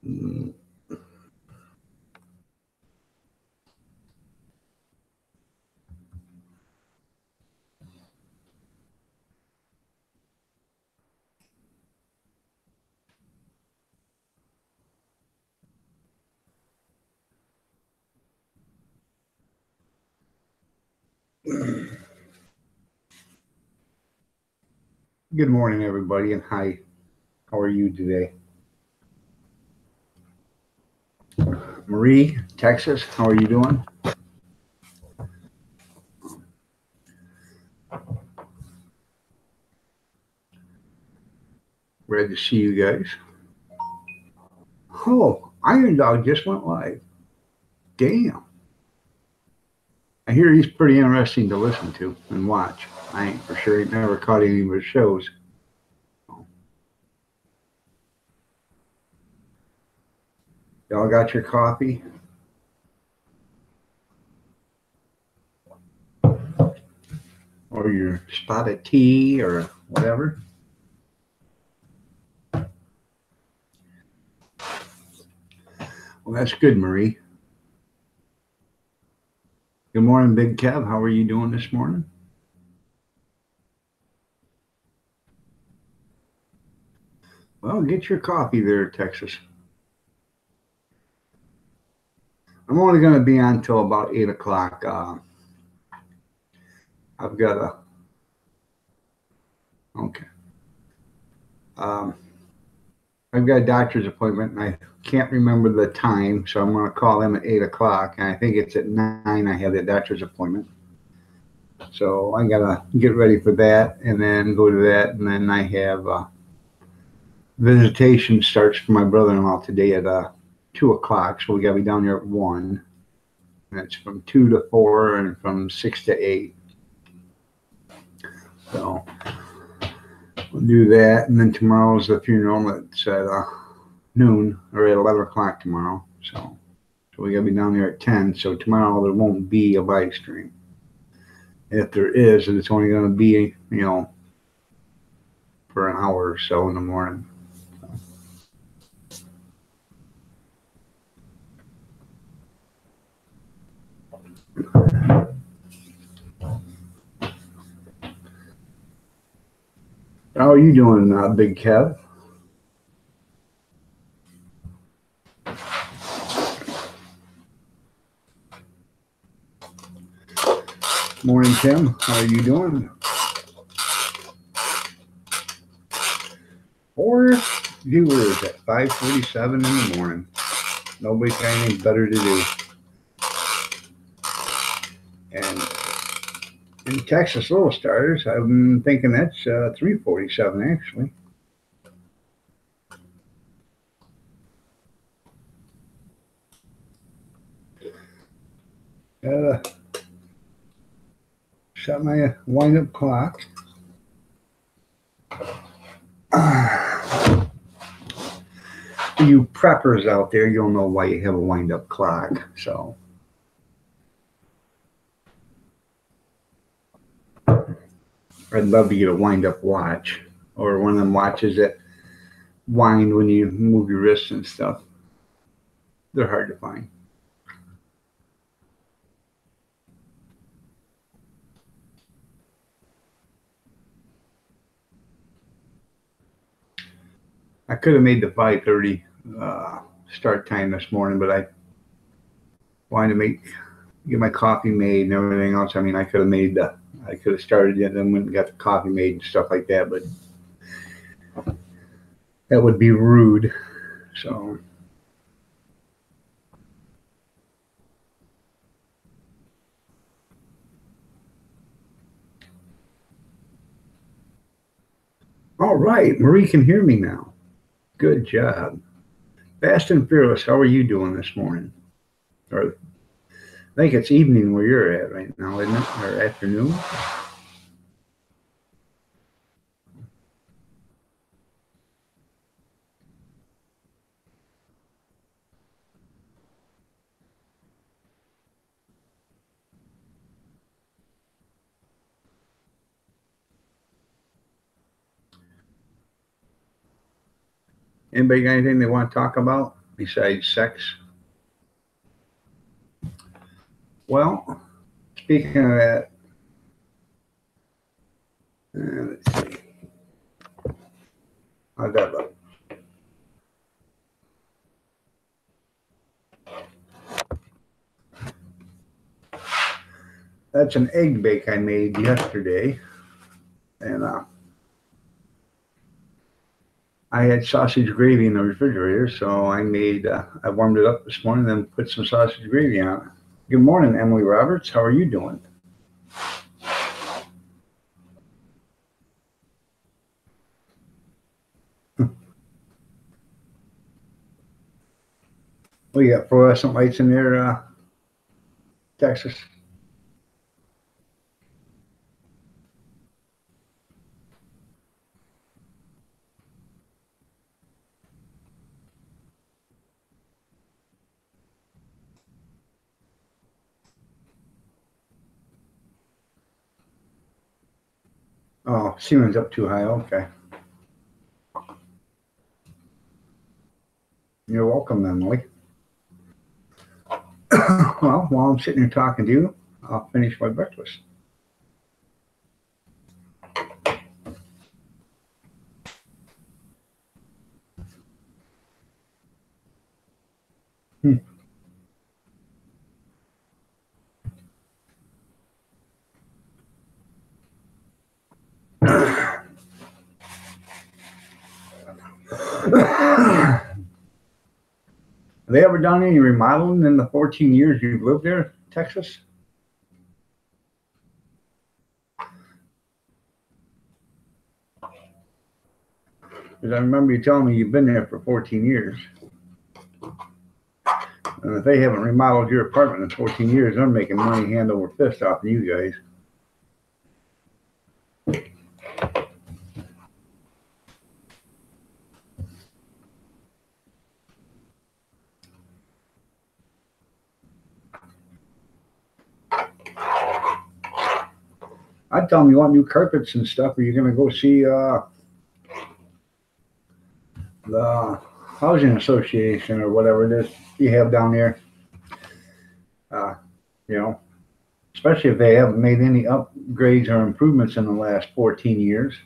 Mm. Good morning, everybody, and hi. How are you today? Marie, Texas, how are you doing? Glad to see you guys. Oh, Iron Dog just went live. Damn. I hear he's pretty interesting to listen to and watch. I ain't for sure. Ain't never caught any of his shows. Y'all got your coffee? Or your spot of tea or whatever? Well, that's good, Marie. Good morning, Big Kev. How are you doing this morning? Well, get your coffee there, Texas. I'm only going to be on till about 8 o'clock. I've got a, okay. Um, I've got a doctor's appointment and I can't remember the time, so I'm going to call them at 8 o'clock. And I think it's at 9 I have that doctor's appointment. So I got to get ready for that and then go to that. And then I have visitation starts for my brother in law today at 2 o'clock. So we got to be down there at 1. And it's from 2 to 4 and from 6 to 8. So we'll do that. And then tomorrow's the funeral. It's at noon or at 11 o'clock tomorrow. So we got to be down there at 10. So tomorrow there won't be a live stream. If there is, it's only going to be, for an hour or so in the morning. How are you doing, Big Kev? Morning, Tim. How are you doing? Or viewers at 5:47 in the morning. Nobody's got anything better to do. And in Texas Little Stars, I'm thinking that's 3:47 actually. Set my wind-up clock. For you preppers out there, you'll know why you have a wind-up clock. So I'd love to get a wind-up watch or one of them watches that wind when you move your wrists and stuff. They're hard to find. I could have made the 5:30 start time this morning, but I wanted to get my coffee made and everything else. I mean, I could have started it and then went and got the coffee made and stuff like that, but that would be rude. So all right, Marie can hear me now. Good job. Fast and Fearless, how are you doing this morning? Or I think it's evening where you're at right now, isn't it? Or afternoon? Anybody got anything they want to talk about? besides sex? Well, speaking of that, let's see. How'd that look? That's an egg bake I made yesterday. And I had sausage gravy in the refrigerator, so I warmed it up this morning, then put some sausage gravy on it. Good morning, Emily Roberts. How are you doing? Oh, you got fluorescent lights in there, Texas? Oh, ceiling's up too high. Okay. You're welcome, Emily. Well, while I'm sitting here talking to you, I'll finish my breakfast. Hmm. Have they ever done any remodeling in the 14 years you've lived there, Texas? Because I remember you telling me you've been there for 14 years. And if they haven't remodeled your apartment in 14 years, they're making money hand over fist off of you guys. I'd tell them you want new carpets and stuff, or you're going to go see the housing association or whatever it is you have down there. You know, especially if they haven't made any upgrades or improvements in the last 14 years.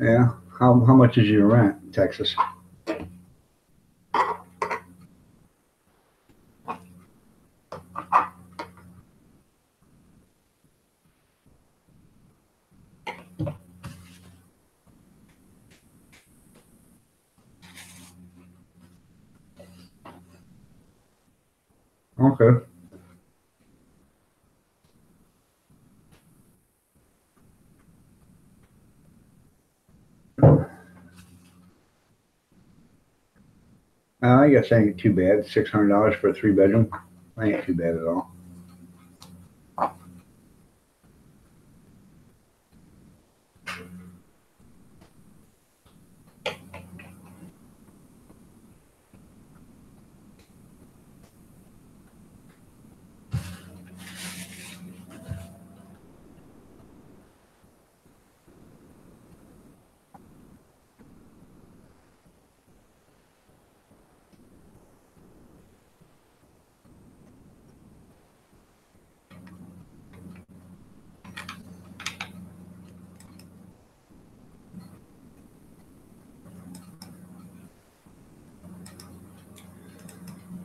Yeah. How much is your rent in Texas? Okay. I guess that ain't too bad. $600 for a 3-bedroom. Ain't too bad at all.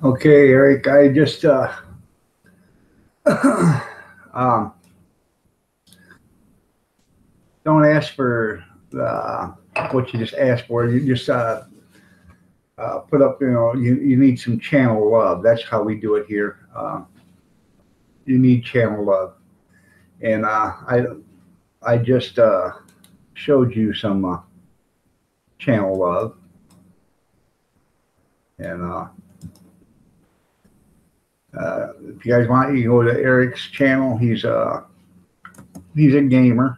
Okay, Eric, I just um, don't ask for what you just asked for. You just put up, you need some channel love. That's how we do it here. You need channel love. And I just showed you some channel love. And if you guys want, you can go to Eric's channel. He's a gamer,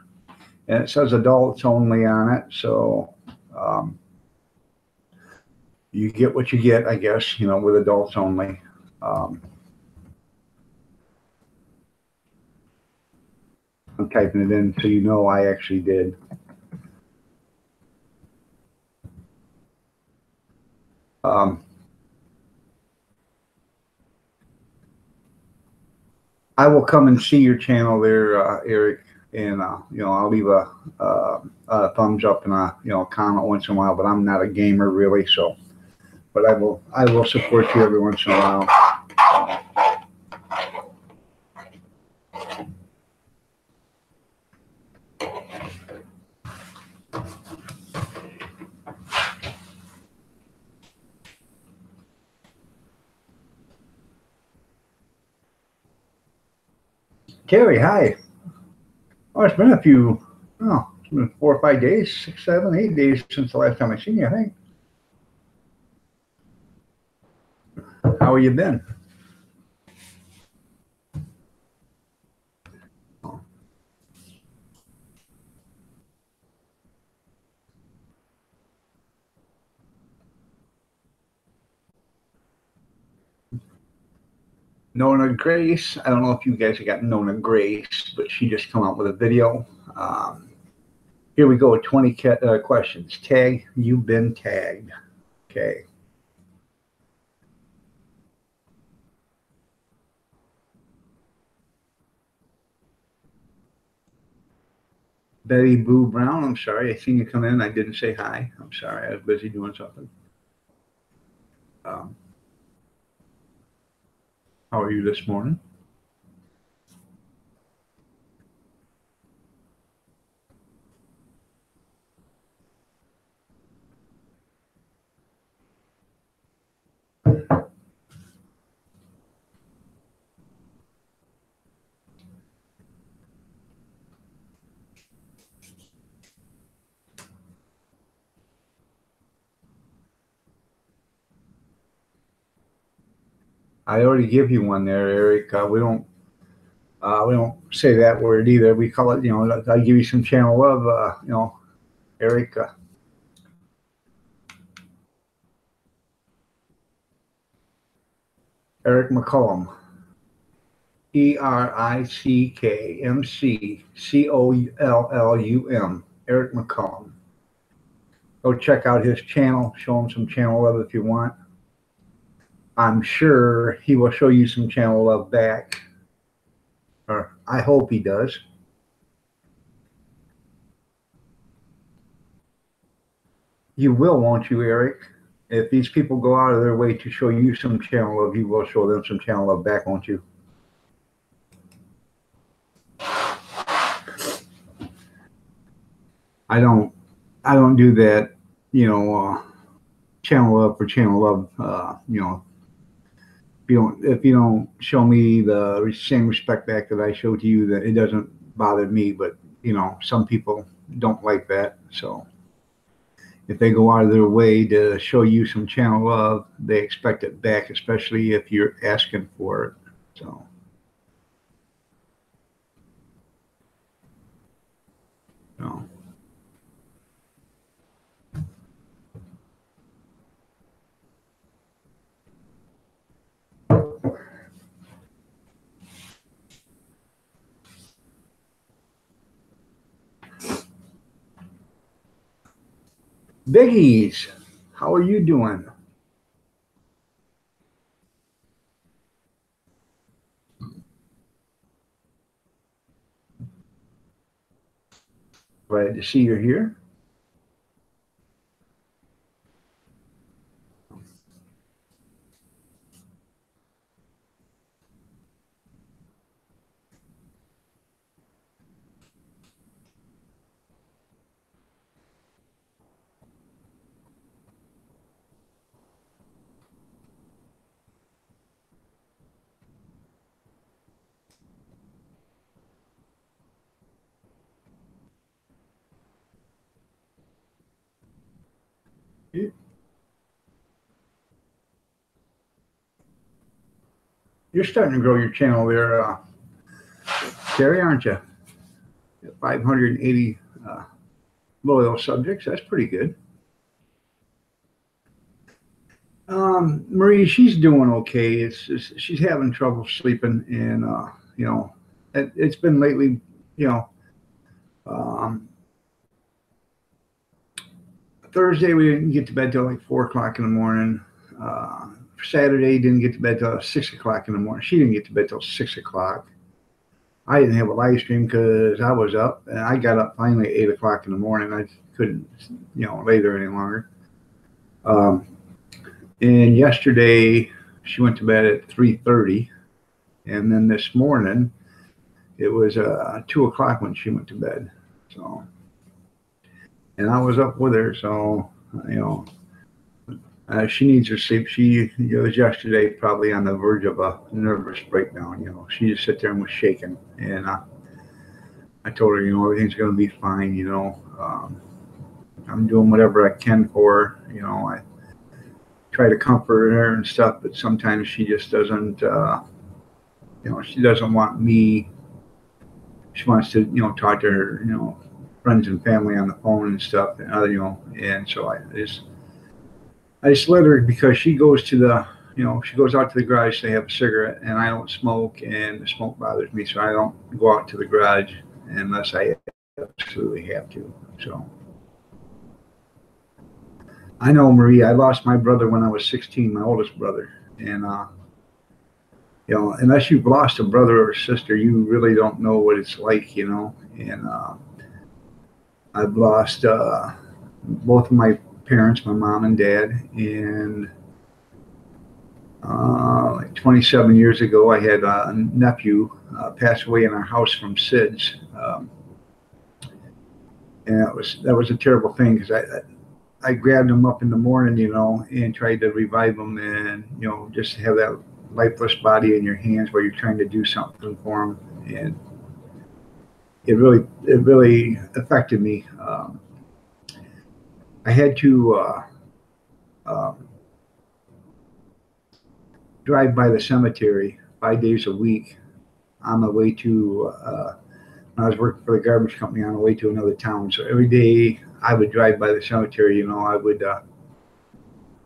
and it says adults only on it. So you get what you get, I guess, with adults only. I'm typing it in so I actually did. I will come and see your channel there, Eric, and I'll leave a thumbs up and a comment once in a while. But I'm not a gamer really, so. But I will support you every once in a while. Terry, hi. Oh, it's been it's been 4 or 5 days, 6, 7, 8 days since the last time I seen you, I think. How have you been? Nona Grace. I don't know if you guys have got Nona Grace, but she just come out with a video. Here we go. 20 questions. Tag. You've been tagged. Okay. Betty Boo Brown. I'm sorry. I seen you come in. I didn't say hi. I'm sorry. I was busy doing something. How are you this morning? I already give you one there, Eric. We don't say that word either. We call it, I give you some channel love, Eric. Eric McCollum. ERICKMCCOLLUM. Eric McCollum. Go check out his channel. Show him some channel love if you want. I'm sure he will show you some channel love back. Or I hope he does. You will, won't you, Eric? If these people go out of their way to show you some channel love, you will show them some channel love back, won't you? I don't do that, channel love for channel love. If you don't show me the same respect back that I show to you, that it doesn't bother me. But some people don't like that. So if they go out of their way to show you some channel love, they expect it back, especially if you're asking for it. So. No. Biggies, how are you doing? Glad to see you're here. You're starting to grow your channel there, Terry, aren't you? 580 loyal subjects. That's pretty good. Marie, she's doing okay. She's having trouble sleeping, and you know, it's been lately. You know, um, Thursday we didn't get to bed till like 4 o'clock in the morning. Saturday didn't get to bed till 6 o'clock in the morning. She didn't get to bed till 6 o'clock. I didn't have a live stream because I was up, and I got up finally at 8 o'clock in the morning. I couldn't, lay there any longer. Um, and yesterday she went to bed at 3:30, and then this morning it was 2 o'clock when she went to bed. So, and I was up with her, so she needs her sleep. She was yesterday probably on the verge of a nervous breakdown. She just sat there and was shaking, and I told her, everything's going to be fine. I'm doing whatever I can for her. I try to comfort her and stuff, but sometimes she just doesn't. She doesn't want me. She wants to, talk to her, friends and family on the phone and stuff, and and so I just let her, because she goes to she goes out to the garage to have a cigarette, and I don't smoke, and the smoke bothers me, so I don't go out to the garage unless I absolutely have to. So I know, Marie, I lost my brother when I was 16, my oldest brother, and unless you've lost a brother or a sister, you really don't know what it's like, and I've lost both of my parents, my mom and dad, and like 27 years ago, I had a nephew pass away in our house from SIDS, and that was a terrible thing, because I grabbed him up in the morning, and tried to revive him, and just have that lifeless body in your hands while you're trying to do something for him, and it really affected me. I had to drive by the cemetery 5 days a week on the way to, when I was working for the garbage company, on the way to another town. So every day I would drive by the cemetery, I would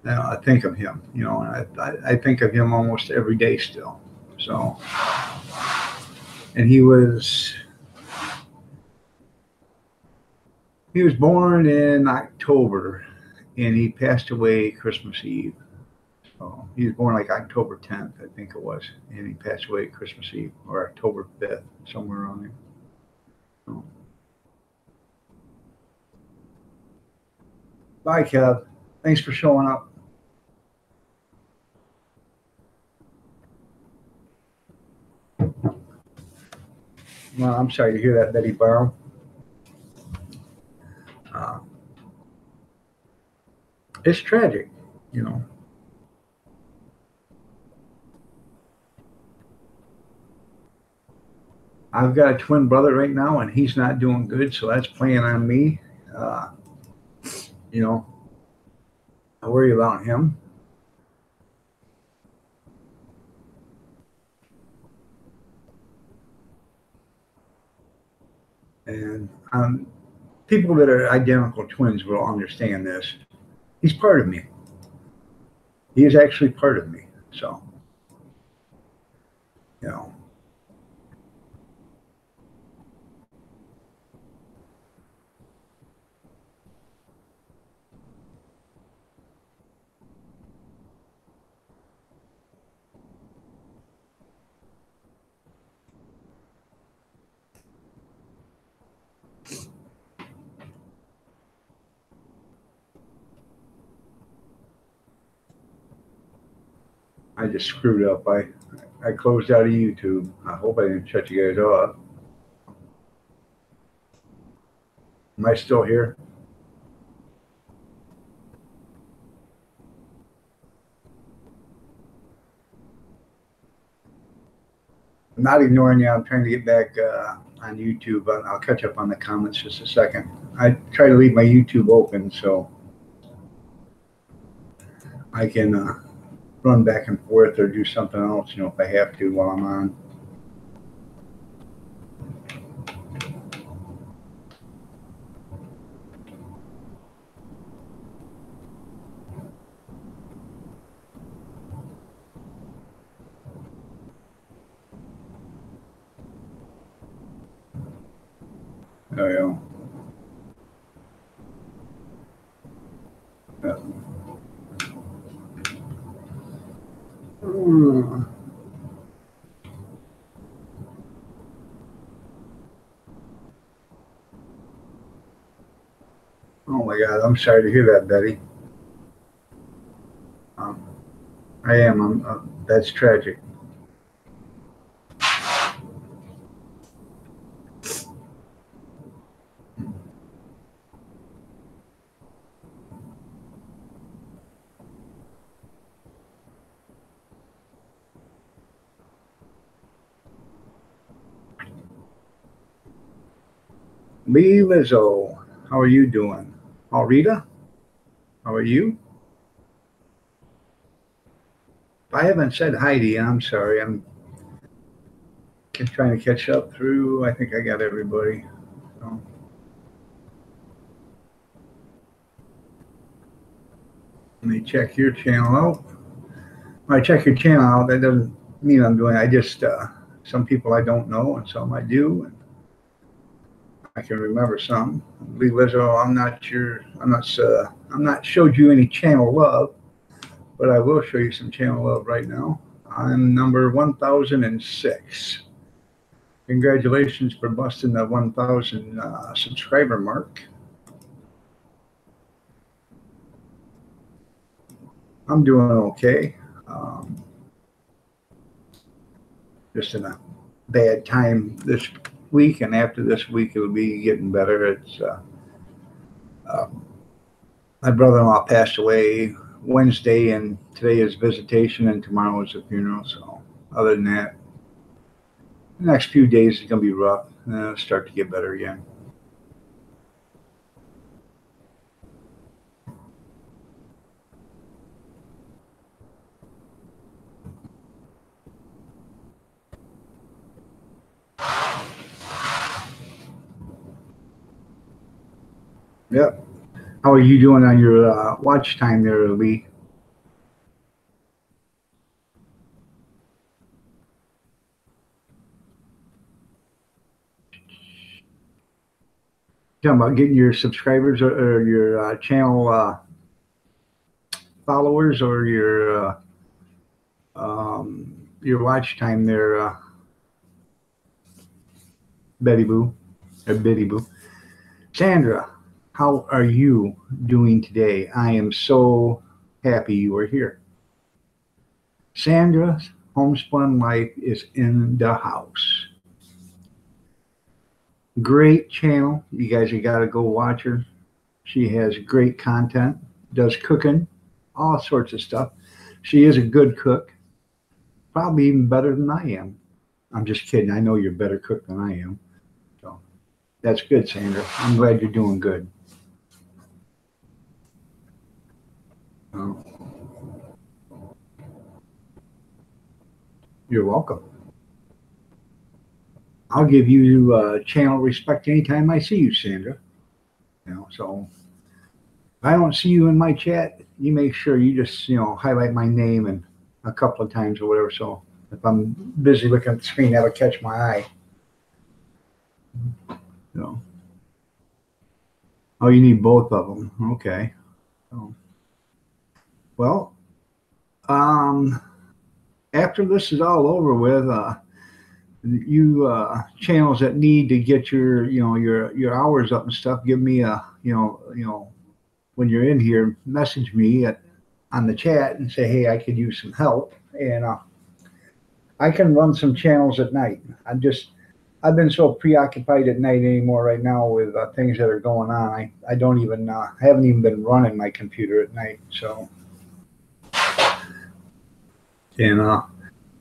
I think of him, and I think of him almost every day still. So, and he was born in October, and he passed away Christmas Eve. So he was born like October 10th, I think it was, and he passed away Christmas Eve, or October 5th, somewhere around there. So. Bye, Kev. Thanks for showing up. Well, I'm sorry to hear that, Betty Barrow. It's tragic, I've got a twin brother right now, and he's not doing good, so that's playing on me. I worry about him. And people that are identical twins will understand this. He's part of me. He is actually part of me. So, I just screwed up. I closed out of YouTube. I hope I didn't shut you guys off. Am I still here? I'm not ignoring you. I'm trying to get back on YouTube. I'll catch up on the comments just a second. I try to leave my YouTube open so I can run back and forth or do something else, if I have to while I'm on. Oh, yeah. Yeah. Mm. Oh my God, I'm sorry to hear that, Betty. Um, I am. That's tragic. Lee Lizzo, how are you doing? Alrita, how are you? If I haven't said Heidi, I'm sorry. I'm just trying to catch up through. I think I got everybody. So, let me check your channel out. When I check your channel out, that doesn't mean I'm doing. I just some people I don't know, and some I do, and I can remember some. Lee Lizzo, I'm not sure. I'm not showed you any channel love, but I will show you some channel love right now. I'm number 1006. Congratulations for busting the 1,000 subscriber mark. I'm doing okay. Um, just in a bad time this week, and after this week, it'll be getting better. It's uh, my brother-in-law passed away Wednesday, and today is visitation, and tomorrow is the funeral. So, other than that, the next few days is gonna be rough. And then it'll start to get better again. Yep. How are you doing on your watch time there, Lee? Talking about getting your subscribers or your channel followers or your watch time there, Betty Boo or Bitty Boo. Sandra, how are you doing today? I am so happy you are here. Sandra's Homespun Life is in the house. Great channel. You guys have got to go watch her. She has great content, does cooking, all sorts of stuff. She is a good cook, probably even better than I am. I'm just kidding. I know you're a better cook than I am. So that's good, Sandra. I'm glad you're doing good. Oh, you're welcome. I'll give you channel respect anytime I see you, Sandra. So if I don't see you in my chat, you make sure you just highlight my name and a couple of times or whatever. So if I'm busy looking at the screen, that'll catch my eye. So, oh, you need both of them. Okay. So, well, um, after this is all over with, you channels that need to get your hours up and stuff, give me a when you're in here, message me on the chat and say, hey, I could use some help, and I can run some channels at night. I've been so preoccupied at night anymore right now with things that are going on. I don't even haven't even been running my computer at night. So, and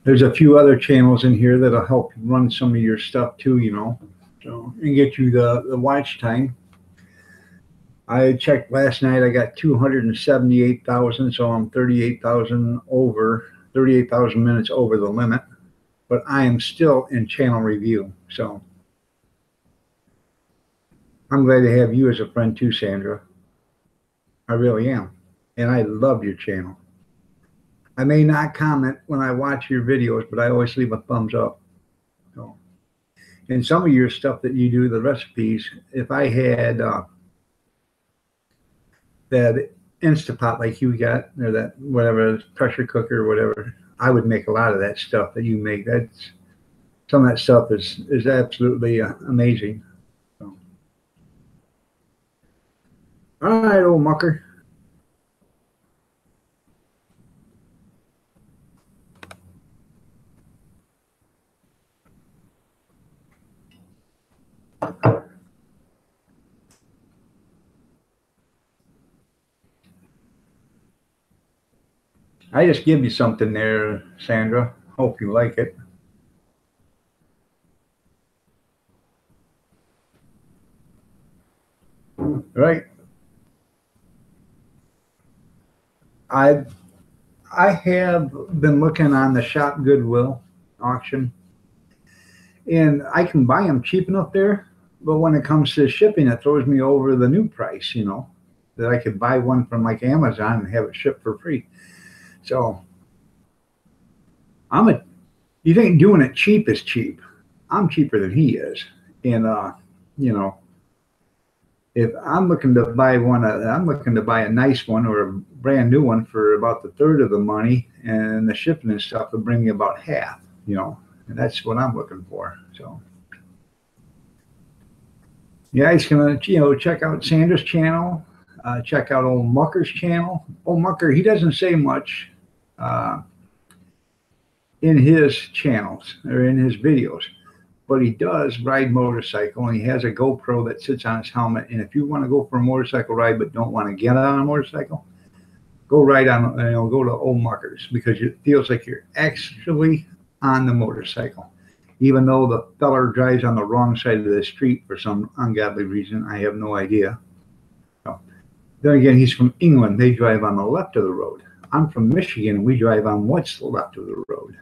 there's a few other channels in here that'll help run some of your stuff too, so and get you the watch time. I checked last night. I got 278,000, so I'm 38,000 minutes over the limit. But I am still in channel review, so I'm glad to have you as a friend too, Sandra. I really am, and I love your channel. I may not comment when I watch your videos, but I always leave a thumbs up. So, And some of your stuff that you do, the recipes, if I had that Instapot like you got, or that whatever pressure cooker or whatever, I would make a lot of that stuff that you make. That's some of that stuff is absolutely amazing. So. All right, old mucker. I just give you something there, Sandra. Hope you like it. Right. I have been looking on the Shop Goodwill auction, and I can buy them cheap enough there, but when it comes to shipping, it throws me over the new price, that I could buy one from like Amazon and have it shipped for free. So you think doing it cheap is cheap? I'm cheaper than he is. And, if I'm looking to buy one, I'm looking to buy a nice one or a brand new one for about the third of the money, and the shipping and stuff will bring me about half, and that's what I'm looking for. So, you guys can, check out Sandra's channel, check out Old Mucker's channel. Old Mucker, he doesn't say much in his channels or in his videos, but he does ride motorcycle, and he has a GoPro that sits on his helmet. And if you want to go for a motorcycle ride but don't want to get on a motorcycle, go ride on, go to Old Muckers, because it feels like you're actually on the motorcycle, even though the feller drives on the wrong side of the street for some ungodly reason. I have no idea. So, then again, he's from England. They drive on the left of the road. I'm from Michigan, and we drive on what's the left of the road.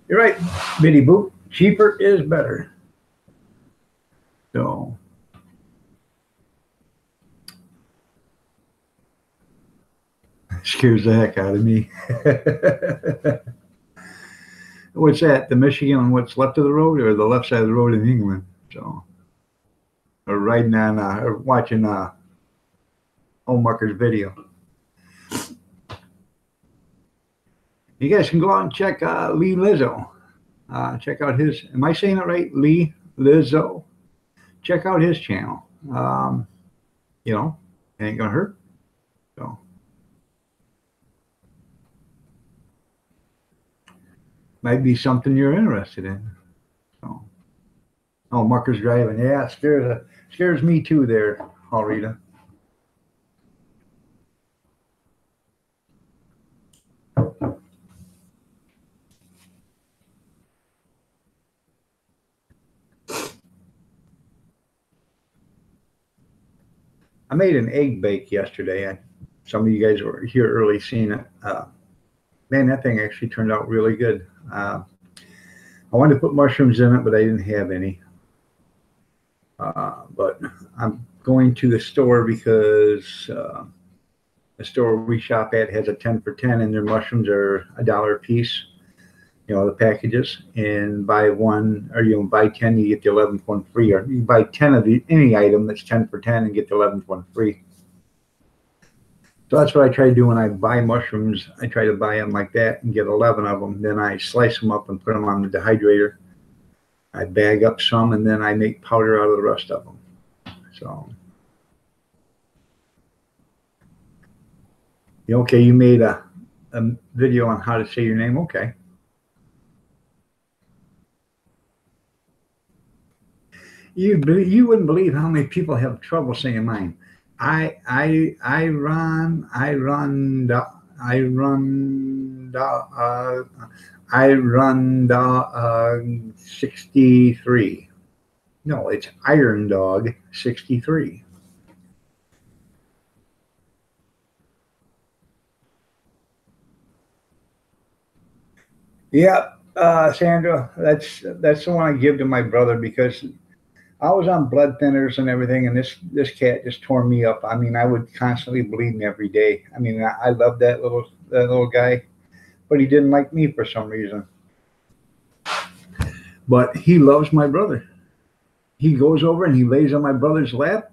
You're right, Bitty Boop. Cheaper is better. So, scares the heck out of me. What's that? The Michigan on what's left of the road, or the left side of the road in England? So, or riding on, or watching Old Mucker's video. You guys can go out and check Lee Lizzo. Check out his, am I saying it right? Lee Lizzo. Check out his channel. It ain't gonna hurt. So, might be something you're interested in. So, oh, Mucker's driving. Yeah, it scares me too there, Alrita. I made an egg bake yesterday. Some of you guys were here early seeing it. Man, that thing actually turned out really good. I wanted to put mushrooms in it, but I didn't have any. But I'm going to the store because the store we shop at has a 10 for 10, and their mushrooms are $1 a piece. The packages, and buy one, or buy 10, you get the 11th one free, or you buy 10 of any item that's 10 for 10 and get the 11th one free. So that's what I try to do when I buy mushrooms. I try to buy them like that and get 11 of them. Then I slice them up and put them on the dehydrator. I bag up some, and then I make powder out of the rest of them. So, okay, you made a video on how to say your name. Okay. You wouldn't believe how many people have trouble saying mine. I run 63. No, it's Iron Dog 63. Yeah, Sandra, that's the one I give to my brother, because I was on blood thinners and everything, and this cat just tore me up. I mean, I would constantly bleeding every day. I mean, I love that little guy, but he didn't like me for some reason. But he loves my brother. He goes over and he lays on my brother's lap.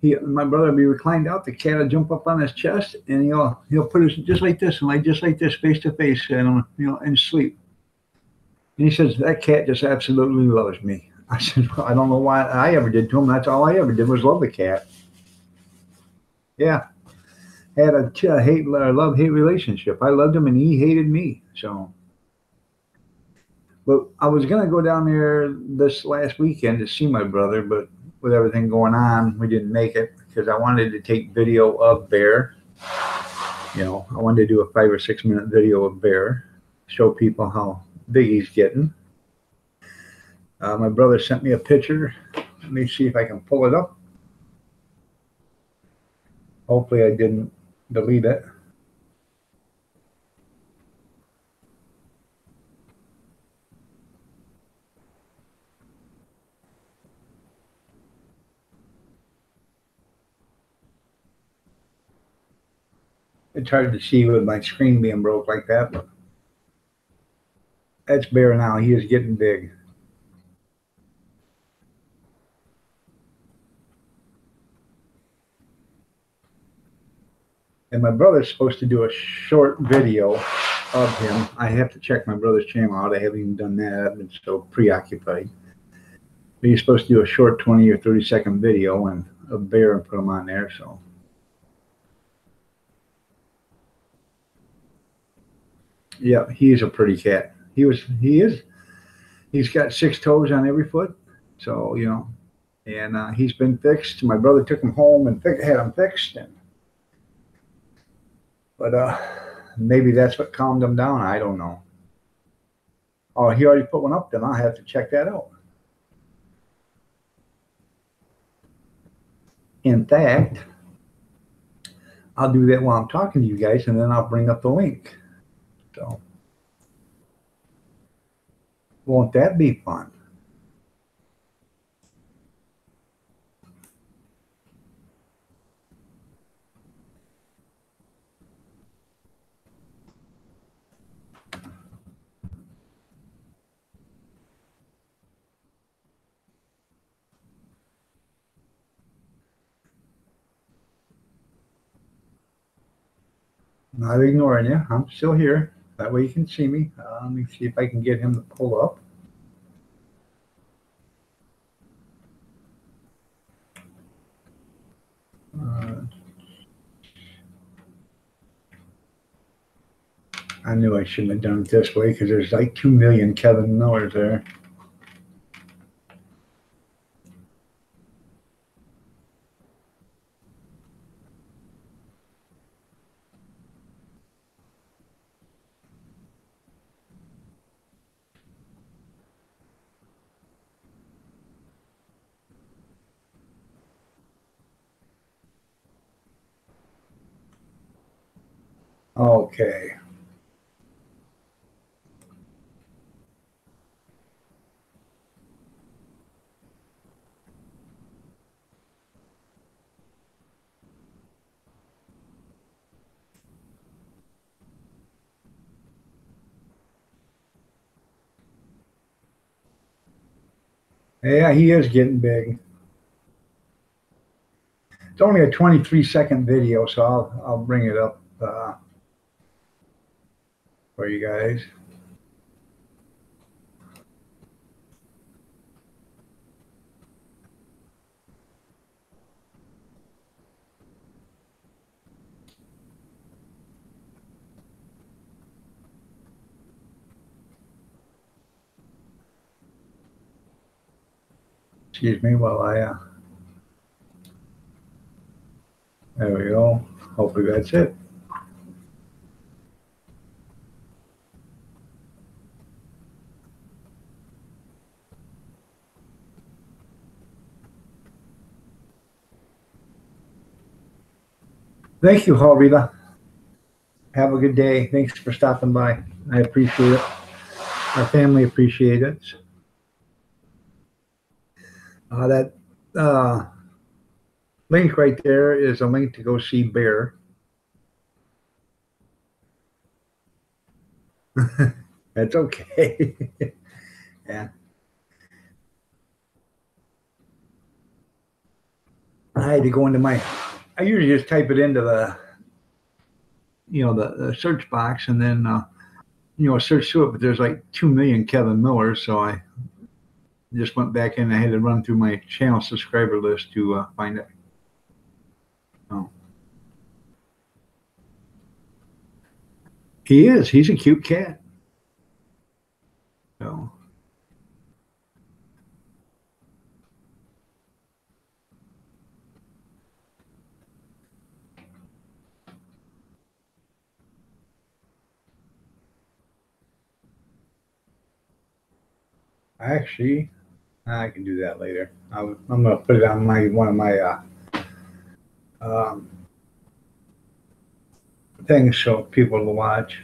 My brother will be reclined out. The cat will jump up on his chest, and he'll put his just like this and like just like this, face to face, and and sleep. And he says that cat just absolutely loves me. I said, well, I don't know why I ever did to him. That's all I ever did was love the cat. Yeah, had a love hate relationship. I loved him and he hated me. So, but I was gonna go down there this last weekend to see my brother, but with everything going on, we didn't make it because I wanted to take video of Bear. I wanted to do a 5 or 6 minute video of Bear, show people how big he's getting. My brother sent me a picture. Let me see if I can pull it up. Hopefully I didn't delete it. It's hard to see with my screen being broke like that, but that's Bear now. He is getting big. And my brother's supposed to do a short video of him. I have to check my brother's channel out. I haven't even done that. I've been so preoccupied. But he's supposed to do a short 20 or 30-second video and a Bear and put him on there. So, yeah, he's a pretty cat. He is. He's got 6 toes on every foot. So, and he's been fixed. My brother took him home and had him fixed. But maybe that's what calmed him down. I don't know. Oh, he already put one up, then I'll have to check that out. In fact, I'll do that while I'm talking to you guys, and then I'll bring up the link. So, won't that be fun? Not ignoring you. I'm still here. That way you can see me. Let me see if I can get him to pull up. I knew I shouldn't have done it this way because there's like 2 million Kevin Millers there. Okay. Yeah, he is getting big. It's only a 23-second video, so I'll bring it up for you guys. Excuse me while I there we go. Hopefully that's it. Thank you, Harvita. Have a good day. Thanks for stopping by. I appreciate it. Our family appreciates it. That link right there is a link to go see Bear. That's okay. Yeah. I had to go into I usually just type it into the search box and then, search through it, but there's like 2 million Kevin Millers. So I just went back in. I had to run through my channel subscriber list to find it. Oh. He is. He's a cute cat. So actually, I can do that later. I'm gonna put it on one of my um, things so people to watch.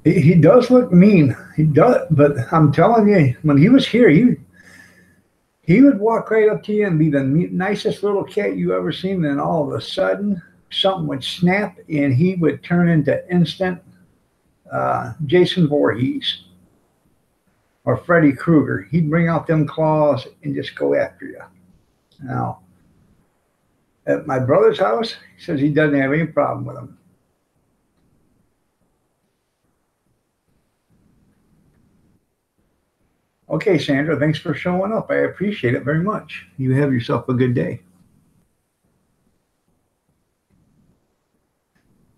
He does look mean. He does, but I'm telling you, when he was here, he would walk right up to you and be the nicest little cat you ever seen. And then all of a sudden, something would snap, and he would turn into instant Jason Voorhees or Freddy Krueger. He'd bring out them claws and just go after you. Now, at my brother's house, he says he doesn't have any problem with them. Okay, Sandra, thanks for showing up. I appreciate it very much. You have yourself a good day.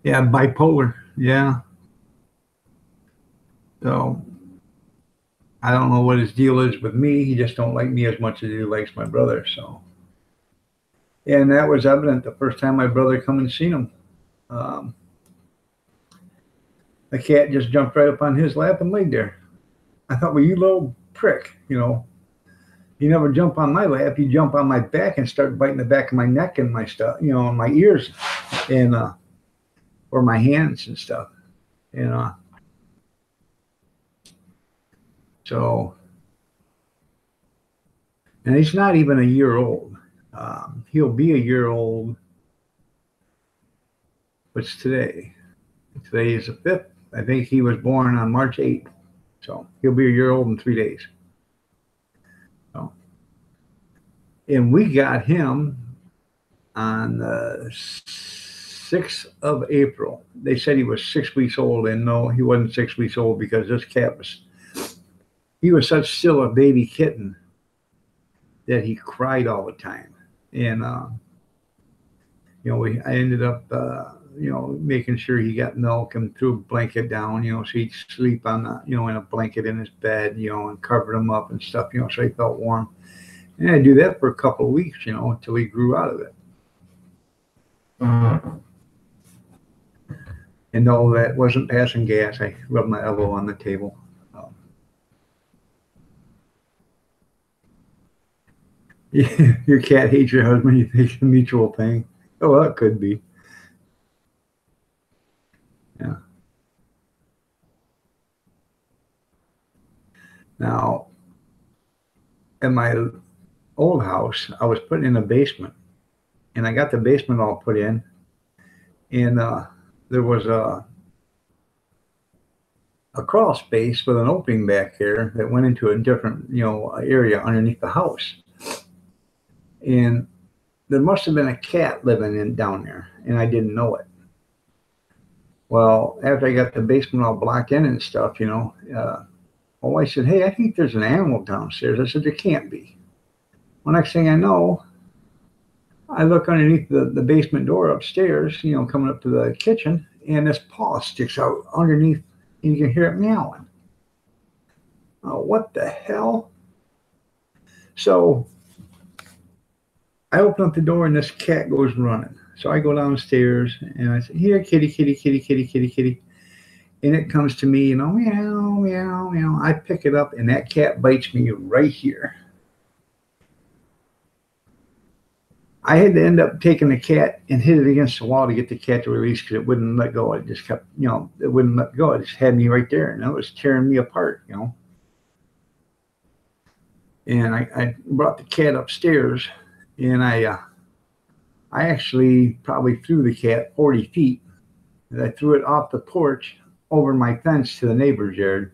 Yeah, bipolar. Yeah. So I don't know what his deal is with me. He just don't like me as much as he likes my brother. So, and that was evident the first time my brother come and seen him. Um, the cat just jumped right up on his lap and laid there. I thought, well, you little prick, you never jump on my lap. You jump on my back and start biting the back of my neck and my stuff, and my ears and or my hands and stuff. So, and he's not even a year old. He'll be a year old. What's today? Today is the 5th. I think he was born on March 8th. So he'll be a year old in 3 days. So, and we got him on the 6th of April. They said he was 6 weeks old, and no, he wasn't 6 weeks old because this cat he was such still a baby kitten that he cried all the time. And, I ended up, making sure he got milk and threw a blanket down, so he'd sleep on in a blanket in his bed, and covered him up and stuff, so he felt warm. And I do that for a couple of weeks, until he grew out of it. And no, that wasn't passing gas. I rubbed my elbow on the table. Your cat hates your husband. You think it's a mutual thing? Oh, well, it could be. Yeah. Now, at my old house, I was putting in a basement, and I got the basement all put in, and there was a crawl space with an opening back here that went into a different, area underneath the house. And there must have been a cat living down there, and I didn't know it. Well, after I got the basement all blocked in and stuff, my wife said, "Hey, I think there's an animal downstairs." I said, "There can't be." Well, next thing I know, I look underneath the basement door upstairs, coming up to the kitchen, and this paw sticks out underneath, and you can hear it meowing. Oh, what the hell? So I open up the door, and this cat goes running. So I go downstairs, and I say, "Here, kitty, kitty, kitty, kitty, kitty, kitty." And it comes to me, meow, meow, meow. I pick it up, and that cat bites me right here. I had to end up taking the cat and hit it against the wall to get the cat to release because it wouldn't let go. It just kept, it wouldn't let go. It just had me right there, and it was tearing me apart, And I brought the cat upstairs, and I I actually probably threw the cat 40 feet. And I threw it off the porch over my fence to the neighbor's yard.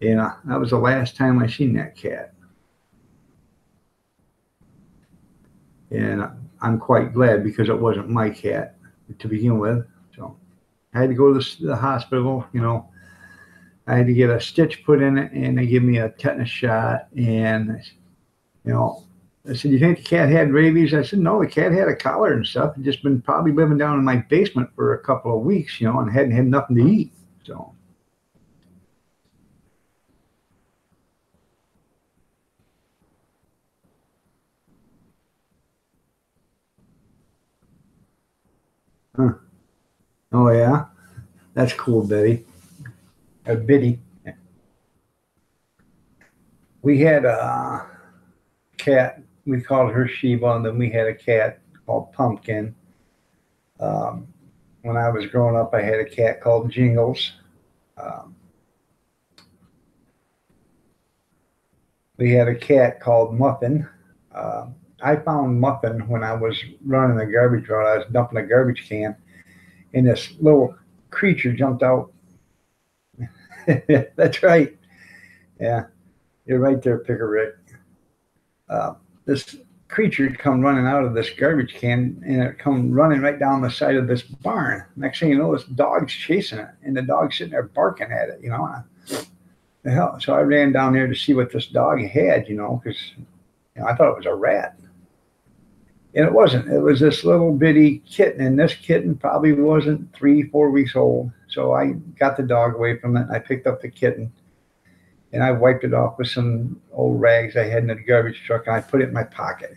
And that was the last time I seen that cat. And I'm quite glad because it wasn't my cat to begin with. So I had to go to the hospital, you know. I had to get a stitch put in it, and they give me a tetanus shot. And, you know, I said, "You think the cat had rabies?" I said, "No, the cat had a collar and stuff. It just been probably living down in my basement for a couple of weeks, you know, and hadn't had nothing to eat." So, huh. Oh yeah, that's cool, Betty. Biddy. We had a cat. We called her Sheba, and then we had a cat called Pumpkin. Um, when I was growing up, I had a cat called Jingles. Um, we had a cat called Muffin. Uh, I found Muffin when I was running the garbage route. I was dumping a garbage can, and this little creature jumped out. That's right. Yeah, you're right there, Picker Rick. This creature come running out of this garbage can, and it come running right down the side of this barn. Next thing you know, this dog's chasing it, and the dog's sitting there barking at it. You know, the hell. So I ran down there to see what this dog had. You know, because I thought it was a rat. And it wasn't. It was this little bitty kitten, and this kitten probably wasn't 3, 4 weeks old. So I got the dog away from it, and I picked up the kitten, and I wiped it off with some old rags I had in the garbage truck, and I put it in my pocket.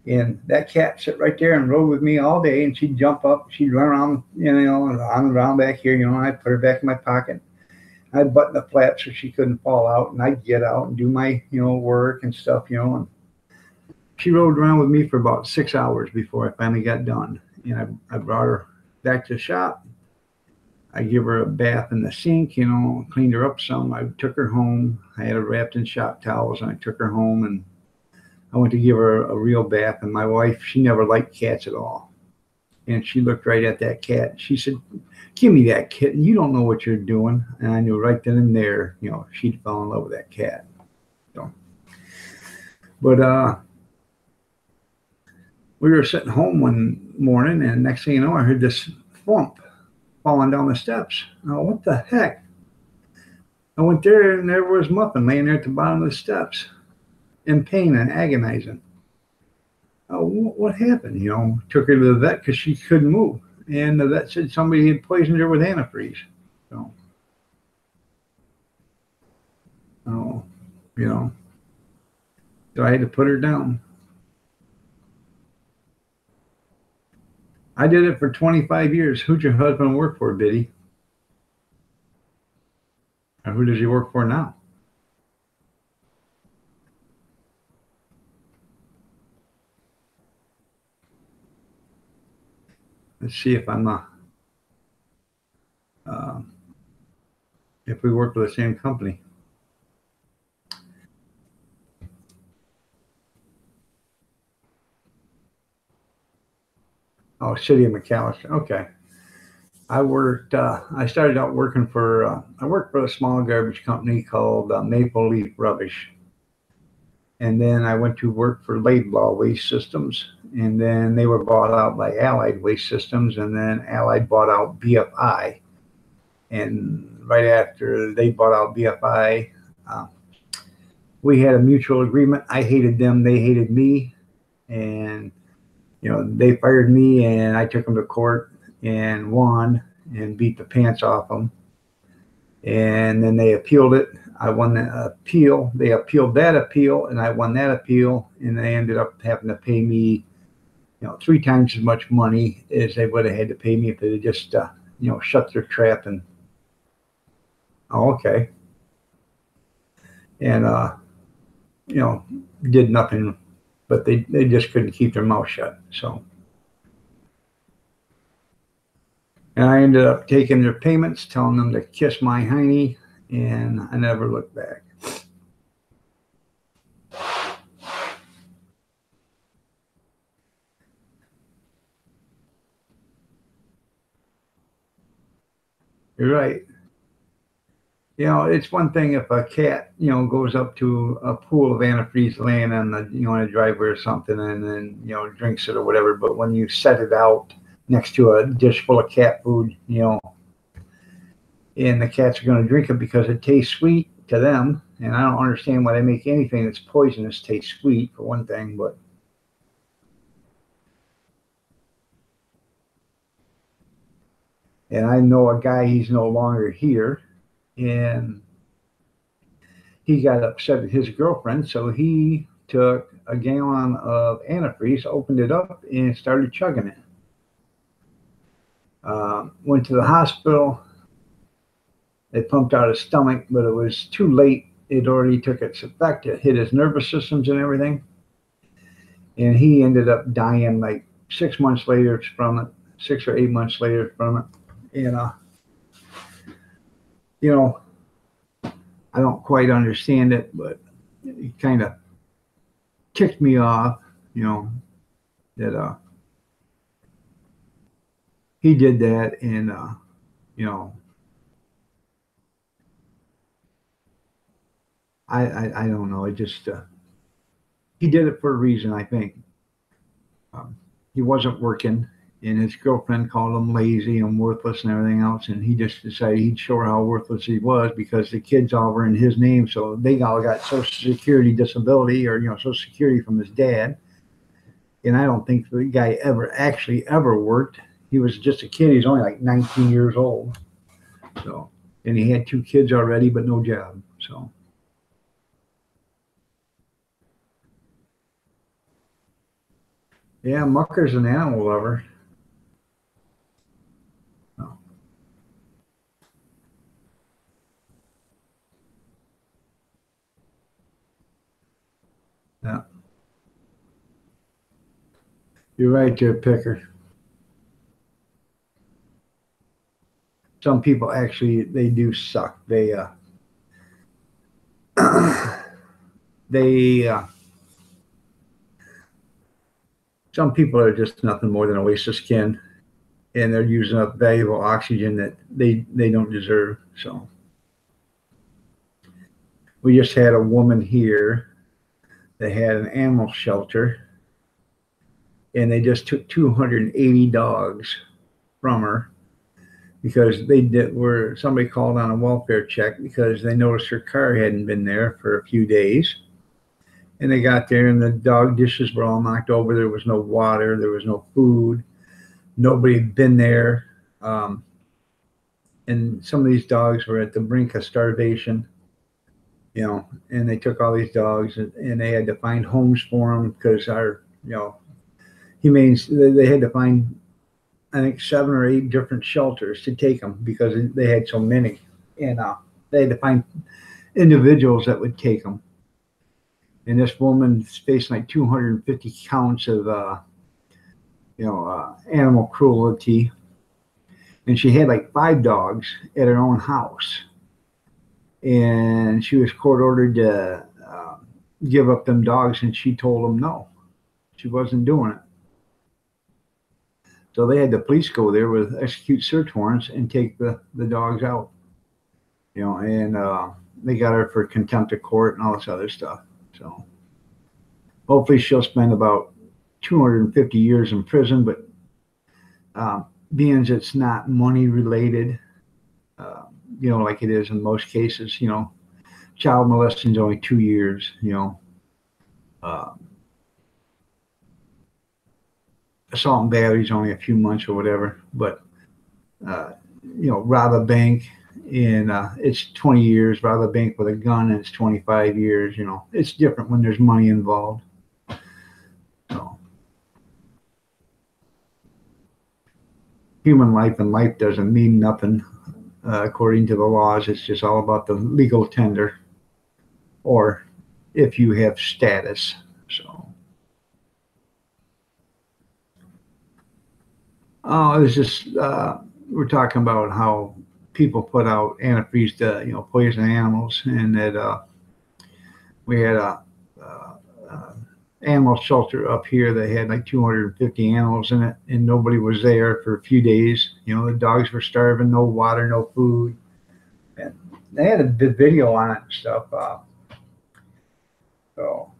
And that cat sit right there and rode with me all day, and she'd jump up, she'd run around, you know, on around back here, you know, and I'd put her back in my pocket. I'd button the flap so she couldn't fall out, and I'd get out and do my, you know, work and stuff, you know, and she rode around with me for about 6 hours before I finally got done. And I brought her back to the shop. I give her a bath in the sink, you know, cleaned her up some. I took her home. I had her wrapped in shop towels, and I took her home, and I went to give her a real bath. And my wife, she never liked cats at all. And she looked right at that cat. She said, "Give me that kitten. You don't know what you're doing." And I knew right then and there, you know, she'd fall in love with that cat. So, but we were sitting home one morning, and next thing you know, I heard this thump falling down the steps. Oh, what the heck? I went there, and there was Muffin laying there at the bottom of the steps in pain and agonizing. Oh, what happened? You know, took her to the vet because she couldn't move. And the vet said somebody had poisoned her with antifreeze. So, oh, you know, so I had to put her down. I did it for 25 years. Who'd your husband work for, Biddy? Or who does he work for now? Let's see if I'm uh, if we work for the same company. Oh, City of McAllister. Okay. I worked. I started out working for. I worked for a small garbage company called Maple Leaf Rubbish, and then I went to work for Laidlaw Waste Systems, and then they were bought out by Allied Waste Systems, and then Allied bought out BFI, and right after they bought out BFI, uh, we had a mutual agreement. I hated them, they hated me, and you know they fired me, and I took them to court and won and beat the pants off them. And then they appealed it. I won the appeal. They appealed that appeal, and I won that appeal. And they ended up having to pay me, you know, 3 times as much money as they would have had to pay me if they had just, you know, shut their trap and, oh, okay, and you know, did nothing. But they just couldn't keep their mouth shut. So, and I ended up taking their payments, telling them to kiss my hiney, and I never looked back. You're right. You know, it's one thing if a cat, goes up to a pool of antifreeze laying on the, in a driveway or something and then, drinks it or whatever. But when you set it out next to a dish full of cat food, and the cats are going to drink it because it tastes sweet to them. And I don't understand why they make anything that's poisonous taste sweet, for one thing. But and I know a guy, he's no longer here, and he got upset at his girlfriend, so he took a gallon of antifreeze, opened it up, and started chugging it. Went to the hospital. They pumped out his stomach, but it was too late. It already took its effect. It hit his nervous systems and everything. And he ended up dying like 6 months later from it, 6 or 8 months later from it. And, I don't quite understand it, but it kind of ticked me off, that he did that. And, I don't know. It just, he did it for a reason, I think. He wasn't working, and his girlfriend called him lazy and worthless and everything else. And he just decided he'd show her how worthless he was because the kids all were in his name. So they all got Social Security disability or, Social Security from his dad. And I don't think the guy ever worked. He was just a kid. He's only like 19 years old. So, and he had 2 kids already, but no job. So. Yeah, Mucker's an animal lover. Oh, yeah, you're right there, Picker. Some people actually they do suck. They some people are just nothing more than a waste of skin, and they're using up valuable oxygen that they don't deserve. So we just had a woman here that had an animal shelter, and they just took 280 dogs from her because somebody called on a welfare check because they noticed her car hadn't been there for a few days. And they got there and the dog dishes were all knocked over. There was no water, there was no food, nobody had been there. And some of these dogs were at the brink of starvation, and they took all these dogs and they had to find homes for them because our, they had to find, I think, 7 or 8 different shelters to take them because they had so many. And they had to find individuals that would take them. And this woman's facing like 250 counts of, animal cruelty. And she had like 5 dogs at her own house. And she was court ordered to give up them dogs, and she told them no, she wasn't doing it. So they had the police go there with execute search warrants and take the dogs out, and they got her for contempt of court and all this other stuff. So hopefully she'll spend about 250 years in prison, but being as it's not money related, like it is in most cases, child molesting is only 2 years, assault and battery is only a few months or whatever, but rob a bank and it's 20 years, rob a bank with a gun and it's 25 years. It's different when there's money involved. So human life and life doesn't mean nothing according to the laws. It's just all about the legal tender or if you have status. So it's just we're talking about how people put out antifreeze to poison animals, and that we had a animal shelter up here that had like 250 animals in it, and nobody was there for a few days. You know, the dogs were starving, no water, no food. And they had a video on it and stuff. So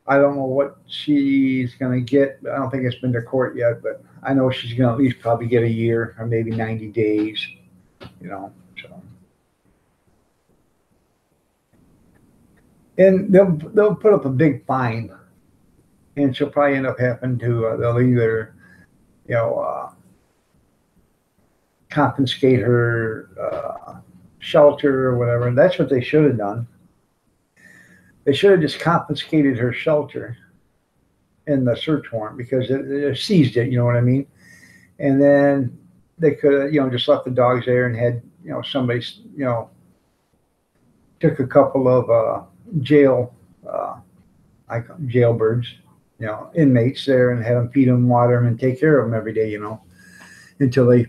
I don't know what she's going to get. I don't think it's been to court yet, but I know she's going to at least probably get a year or maybe 90 days, you know. So, and they'll put up a big fine, and she'll probably end up having to they'll either you know confiscate her shelter or whatever. And that's what they should have done. They should have just confiscated her shelter in the search warrant because it seized it. You know what I mean? And then they could have, just left the dogs there and had, somebody, took a couple of jailbirds, inmates there and had them feed them, water them, and take care of them every day, until they,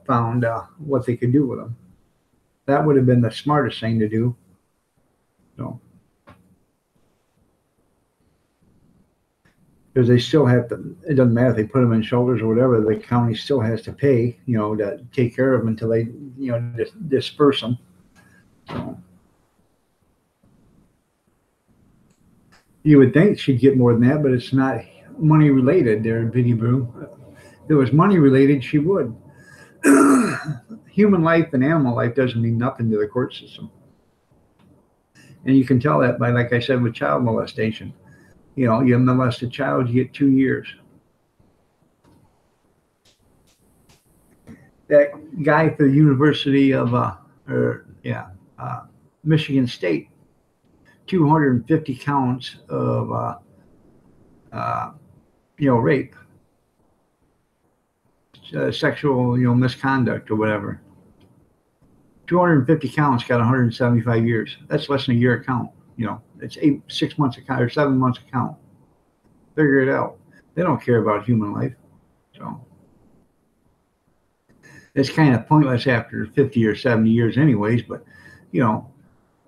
found what they could do with them. That would have been the smartest thing to do. So. Because they still have to, it doesn't matter if they put them in shelters or whatever, the county still has to pay, to take care of them until they, disperse them. So, you would think she'd get more than that, but it's not money related there, Biddy Brew. If it was money related, she would. Human life and animal life doesn't mean nothing to the court system. And you can tell that by, like I said, with child molestation. You molest a child, you get 2 years. That guy for the University of, Michigan State, 250 counts of, rape, sexual, misconduct or whatever. 250 counts got 175 years. That's less than a year a count. It's 6 months a count or 7 months a count. Figure it out. They don't care about human life. So it's kind of pointless after 50 or 70 years anyways. But,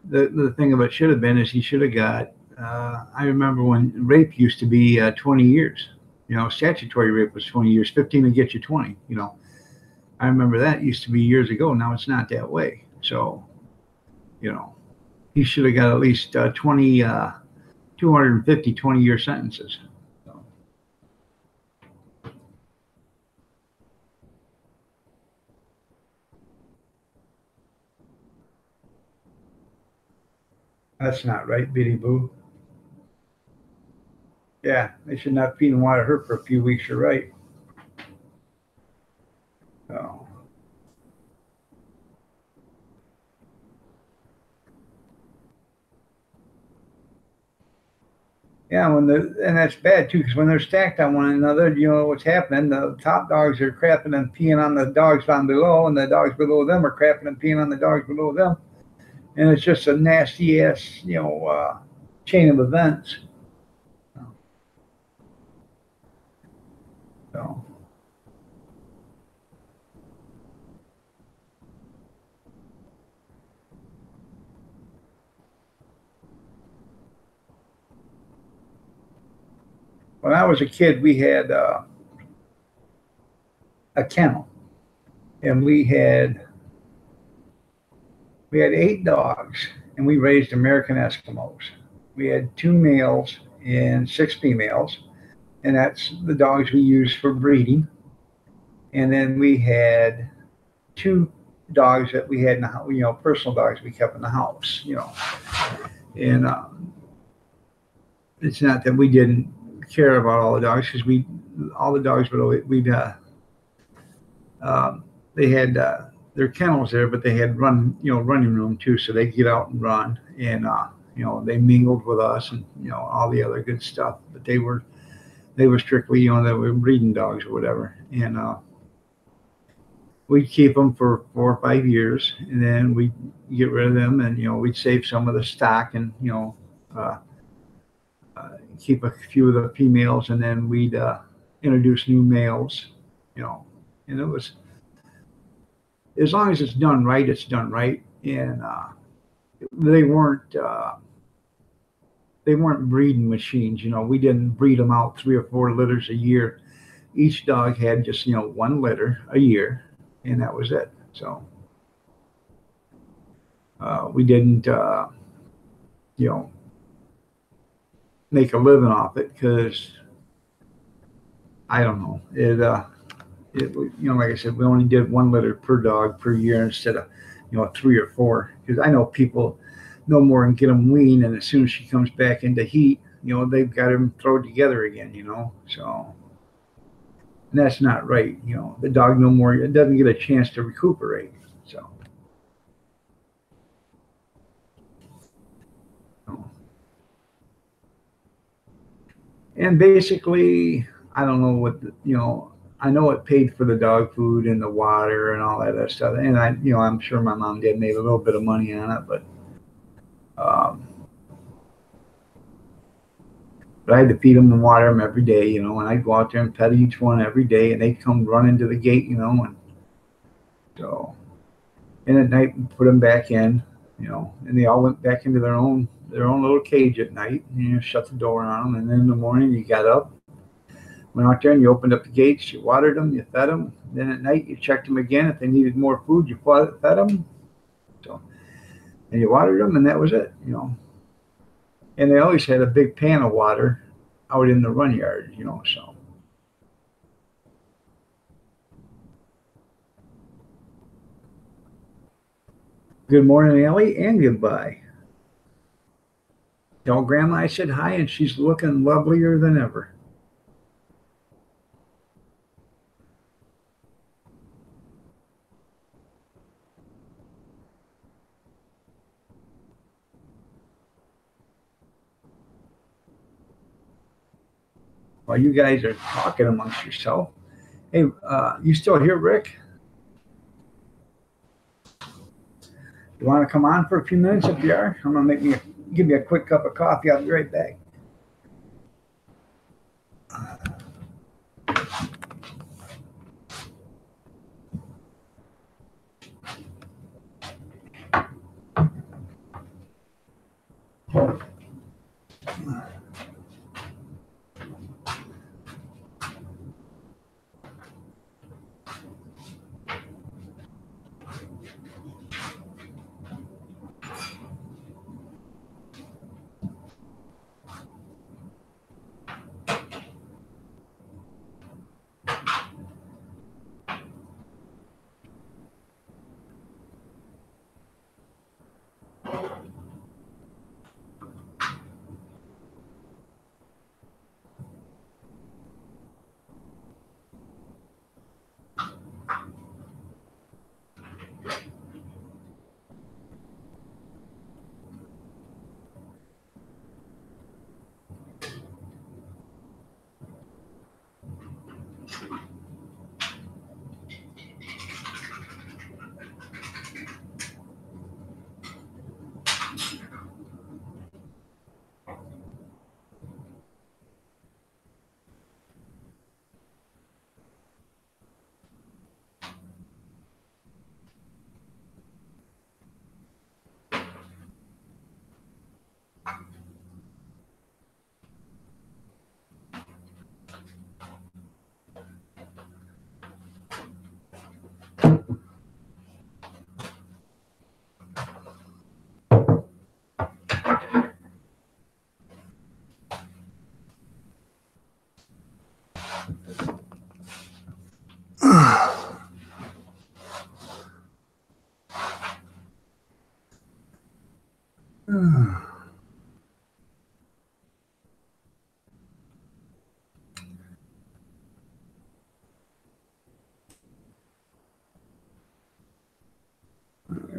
the thing of it should have been is he should have got, I remember when rape used to be 20 years. Statutory rape was 20 years. 15 would get you 20, I remember that used to be years ago. Now it's not that way. So, he should have got at least 250 20-year sentences. So. That's not right, Biddy Boo. Yeah, they should not feed and water her for a few weeks. You're right. So. Yeah, and that's bad too, because when they're stacked on one another, what's happening. The top dogs are crapping and peeing on the dogs down below, and the dogs below them are crapping and peeing on the dogs below them, and it's just a nasty ass, chain of events. So. When I was a kid, we had a kennel, and we had 8 dogs, and we raised American Eskimos. We had 2 males and 6 females, and that's the dogs we used for breeding. And then we had 2 dogs that we had in the house, personal dogs we kept in the house, and it's not that we didn't care about all the dogs, because all the dogs they had their kennels there, but they had running room too, so they'd get out and run, and they mingled with us and all the other good stuff. But they were strictly they were breeding dogs or whatever, and we'd keep them for 4 or 5 years, and then we'd get rid of them, and we'd save some of the stock, and keep a few of the females, and then we'd introduce new males, and it was, as long as it's done right, it's done right. And they weren't they weren't breeding machines. We didn't breed them out 3 or 4 litters a year. Each dog had just, one litter a year, and that was it. So we didn't, you know, make a living off it because I don't know. Like I said, we only did 1 litter per dog per year instead of, 3 or 4. Because I know people no more and get them weaned, and as soon as she comes back into heat, they've got them thrown together again. So and that's not right. The dog no more, it doesn't get a chance to recuperate. So. And basically, I don't know what I know it paid for the dog food and the water and all that other stuff. And I'm sure my mom did made a little bit of money on it, um, but I had to feed them and water them every day, and I'd go out there and pet each one every day, and they'd come running to the gate, and so, and at night we put them back in, and they all went back into their own little cage at night, and shut the door on them, and then in the morning you got up, went out there and you opened up the gates, you watered them, you fed them. Then at night you checked them again. If they needed more food, you fed them. So, and you watered them, and that was it. And they always had a big pan of water out in the run yard. So. Good morning, Ellie, and goodbye. Tell Grandma I said hi, and she's looking lovelier than ever. While you guys are talking amongst yourself, hey, you still here, Rick? You want to come on for a few minutes if you are? I'm gonna give you a quick cup of coffee. I'll be right back.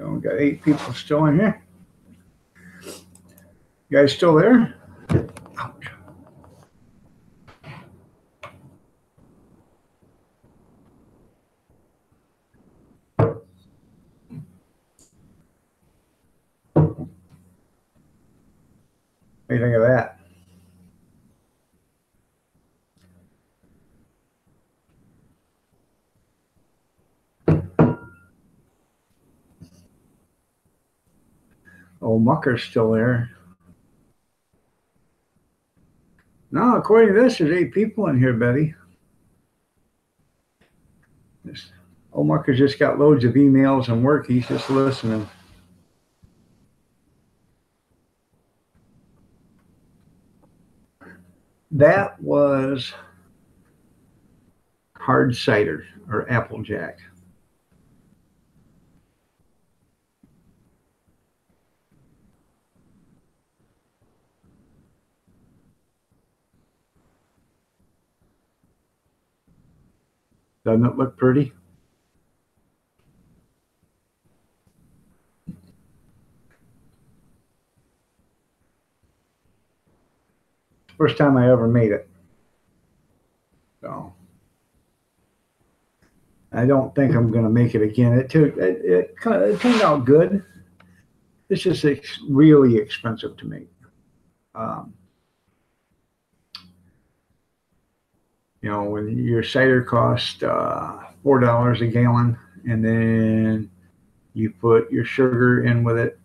We got 8 people still in here. You guys still there? Ouch. What do you think of that? Oh, Mucker's still there. No, according to this, there's 8 people in here, Betty. Marcus just got loads of emails and work. He's just listening. That was hard cider or Applejack. Doesn't it look pretty? First time I ever made it. So I don't think I'm going to make it again. It turned out good. It's just really expensive to make. When your cider costs $4 a gallon, and then you put your sugar in with it,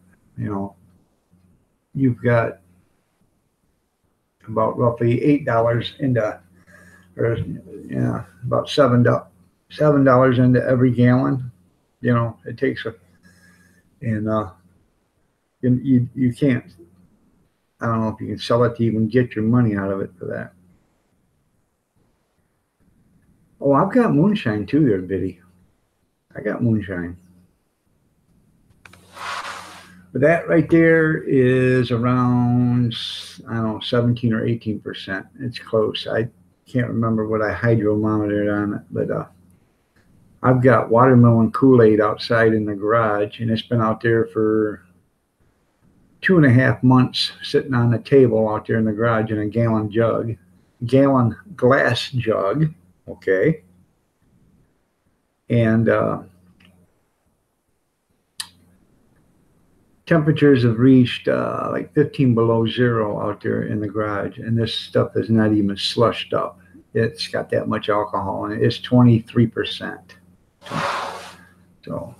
you've got about roughly $8 into, or about $7 into every gallon. It takes and you can't. I don't know if you can sell it to even get your money out of it for that. Oh, I've got moonshine too there, Biddy. I got moonshine. But that right there is around, I don't know, 17 or 18%. It's close. I can't remember what I hydrometered on it, but I've got watermelon Kool-Aid outside in the garage, and it's been out there for 2.5 months sitting on the table out there in the garage in a gallon glass jug. Okay. And temperatures have reached like 15 below zero out there in the garage, and this stuff is not even slushed up. It's got that much alcohol in it. It's 23%. So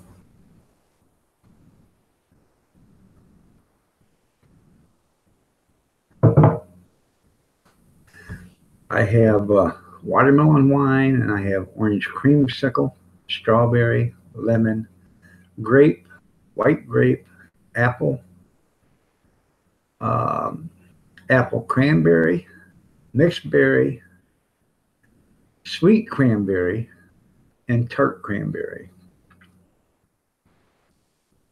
I have watermelon wine, and I have orange creamsicle, strawberry, lemon, grape, white grape, apple, apple cranberry, mixed berry, sweet cranberry, and tart cranberry.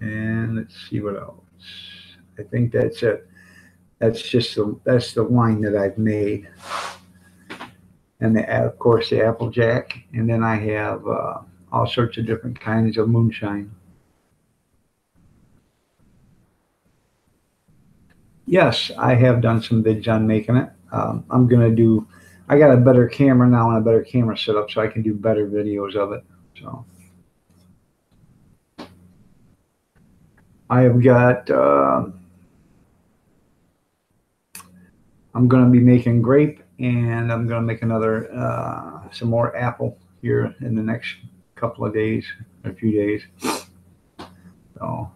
And let's see what else. I think that's it. That's the wine that I've made. And of course the Applejack. And then I have all sorts of different kinds of moonshine. Yes, I have done some vids on making it. I got a better camera now and a better camera setup, so I can do better videos of it. So I have got, I'm going to be making grape, and I'm going to make some more apple here in the next couple of days, a few days. So.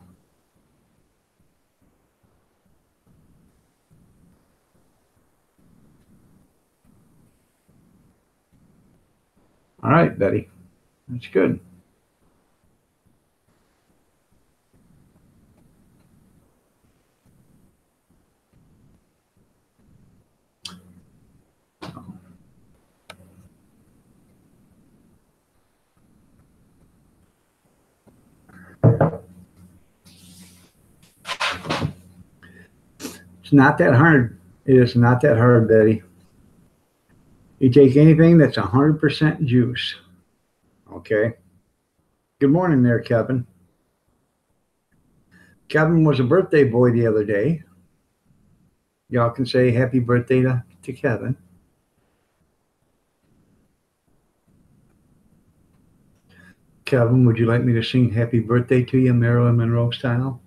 All right, Betty. That's good. It's not that hard. It is not that hard, Betty. You take anything that's 100% juice. Okay. Good morning there, Kevin. Kevin was a birthday boy the other day. Y'all can say happy birthday to Kevin. Kevin, would you like me to sing happy birthday to you, Marilyn Monroe style?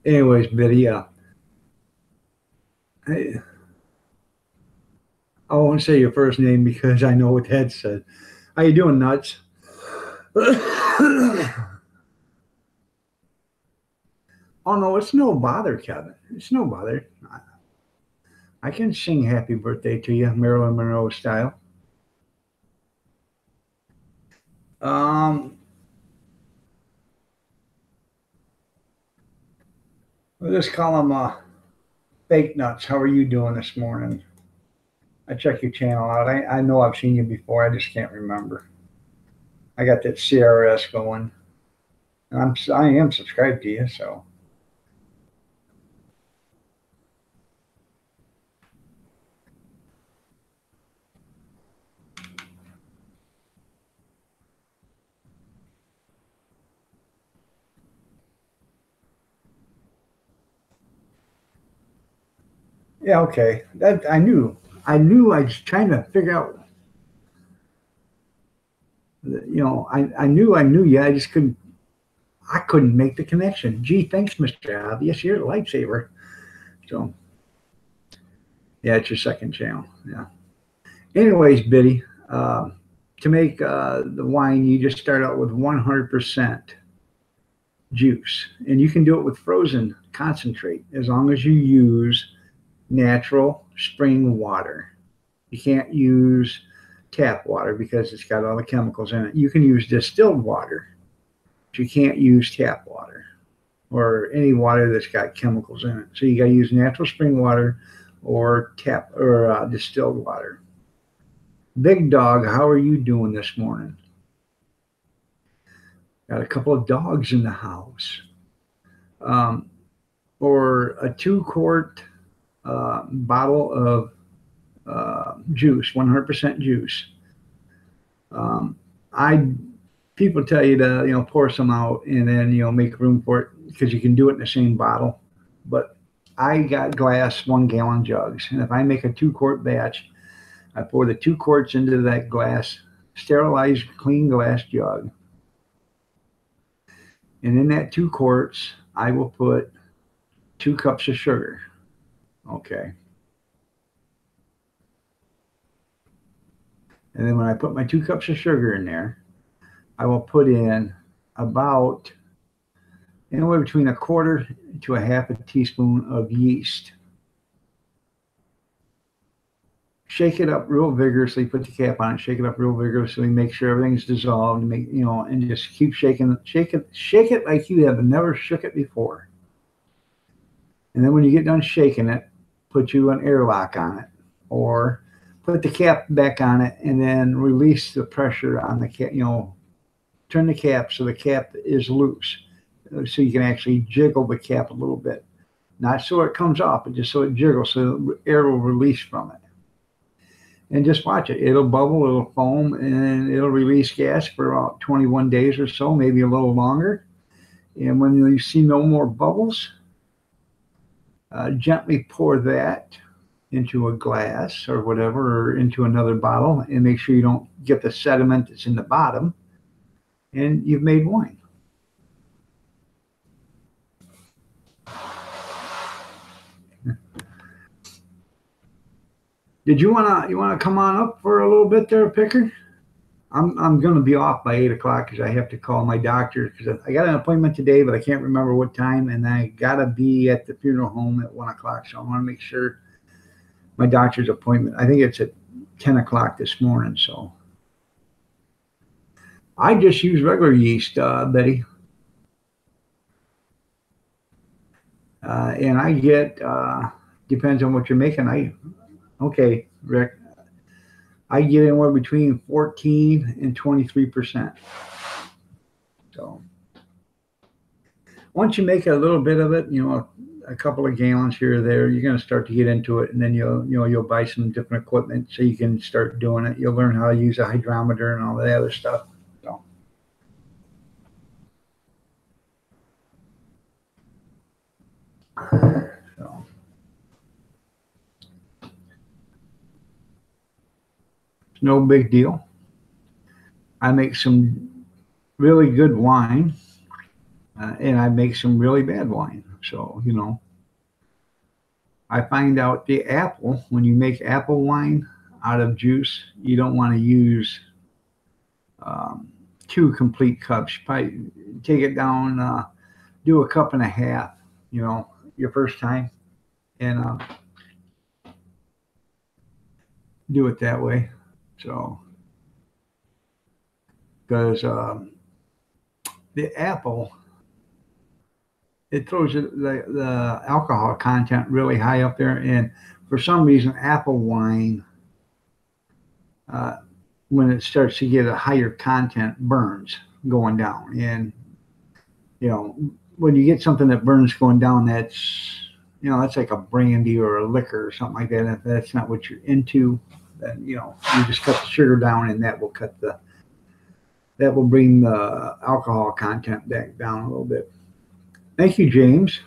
Anyways, Betty, I won't say your first name because I know what Ted said. How you doing, Nuts? Oh no, it's no bother, Kevin. It's no bother. I can sing happy birthday to you, Marilyn Monroe style. Um, we'll just call them fake nuts. How are you doing this morning? I check your channel out. I know I've seen you before. I just can't remember. I got that CRS going. And I am subscribed to you, so yeah, okay. That I knew. I was trying to figure out. I knew you. I just couldn't. I couldn't make the connection. Gee, thanks, Mr. Obvious. You're a lifesaver. So yeah, it's your second channel. Yeah. Anyways, Biddy, to make the wine, you just start out with 100% juice, and you can do it with frozen concentrate as long as you use natural spring water. You can't use tap water because it's got all the chemicals in it. You can use distilled water, but you can't use tap water or any water that's got chemicals in it. So you got to use natural spring water or tap or distilled water. Big dog, how are you doing this morning? Got a couple of dogs in the house. Or a 2 quart bottle of juice, 100% juice. I People tell you to pour some out and then make room for it because you can do it in the same bottle. But I got glass 1 gallon jugs, and if I make a 2 quart batch, I pour the 2 quarts into that glass, sterilized, clean glass jug, and in that 2 quarts, I will put 2 cups of sugar. Okay. And then when I put my 2 cups of sugar in there, I will put in about anywhere between 1/4 to 1/2 teaspoon of yeast. Shake it up real vigorously, put the cap on it, shake it up real vigorously, make sure everything's dissolved, and just keep shaking, shake it like you have never shook it before. And then when you get done shaking it, put you an airlock on it, or put the cap back on it and then release the pressure on the cap, turn the cap so the cap is loose, so you can actually jiggle the cap a little bit, not so it comes off, but just so it jiggles, so air will release from it. And just watch it. It'll bubble, it'll foam, and it'll release gas for about 21 days or so, maybe a little longer. And when you see no more bubbles, gently pour that into a glass or whatever, or into another bottle, and make sure you don't get the sediment that's in the bottom, and you've made wine. Did you wanna come on up for a little bit there, Picker? I'm gonna be off by 8 o'clock because I have to call my doctor because I got an appointment today, but I can't remember what time, and I gotta be at the funeral home at 1 o'clock. So I want to make sure my doctor's appointment. I think it's at 10 o'clock this morning. So I just use regular yeast, Betty, and I get depends on what you're making. Okay, Rick. I get anywhere between 14 and 23%. So once you make a little bit of it, a couple of gallons here or there, you're going to start to get into it, and then you'll buy some different equipment so you can start doing it. You'll learn how to use a hydrometer and all the other stuff. So it's no big deal. I make some really good wine, and I make some really bad wine. So, I find out the apple, when you make apple wine out of juice, you don't want to use 2 complete cups. Probably take it down, do 1.5 cups you know, your first time, and do it that way. So, because the apple, it throws the alcohol content really high up there, and for some reason, apple wine, uh, when it starts to get a higher content, burns going down. And you know, when you get something that burns going down, that's like a brandy or a liquor or something like that. And if that's not what you're into, then you just cut the sugar down, and that will bring the alcohol content back down a little bit. Thank you, James.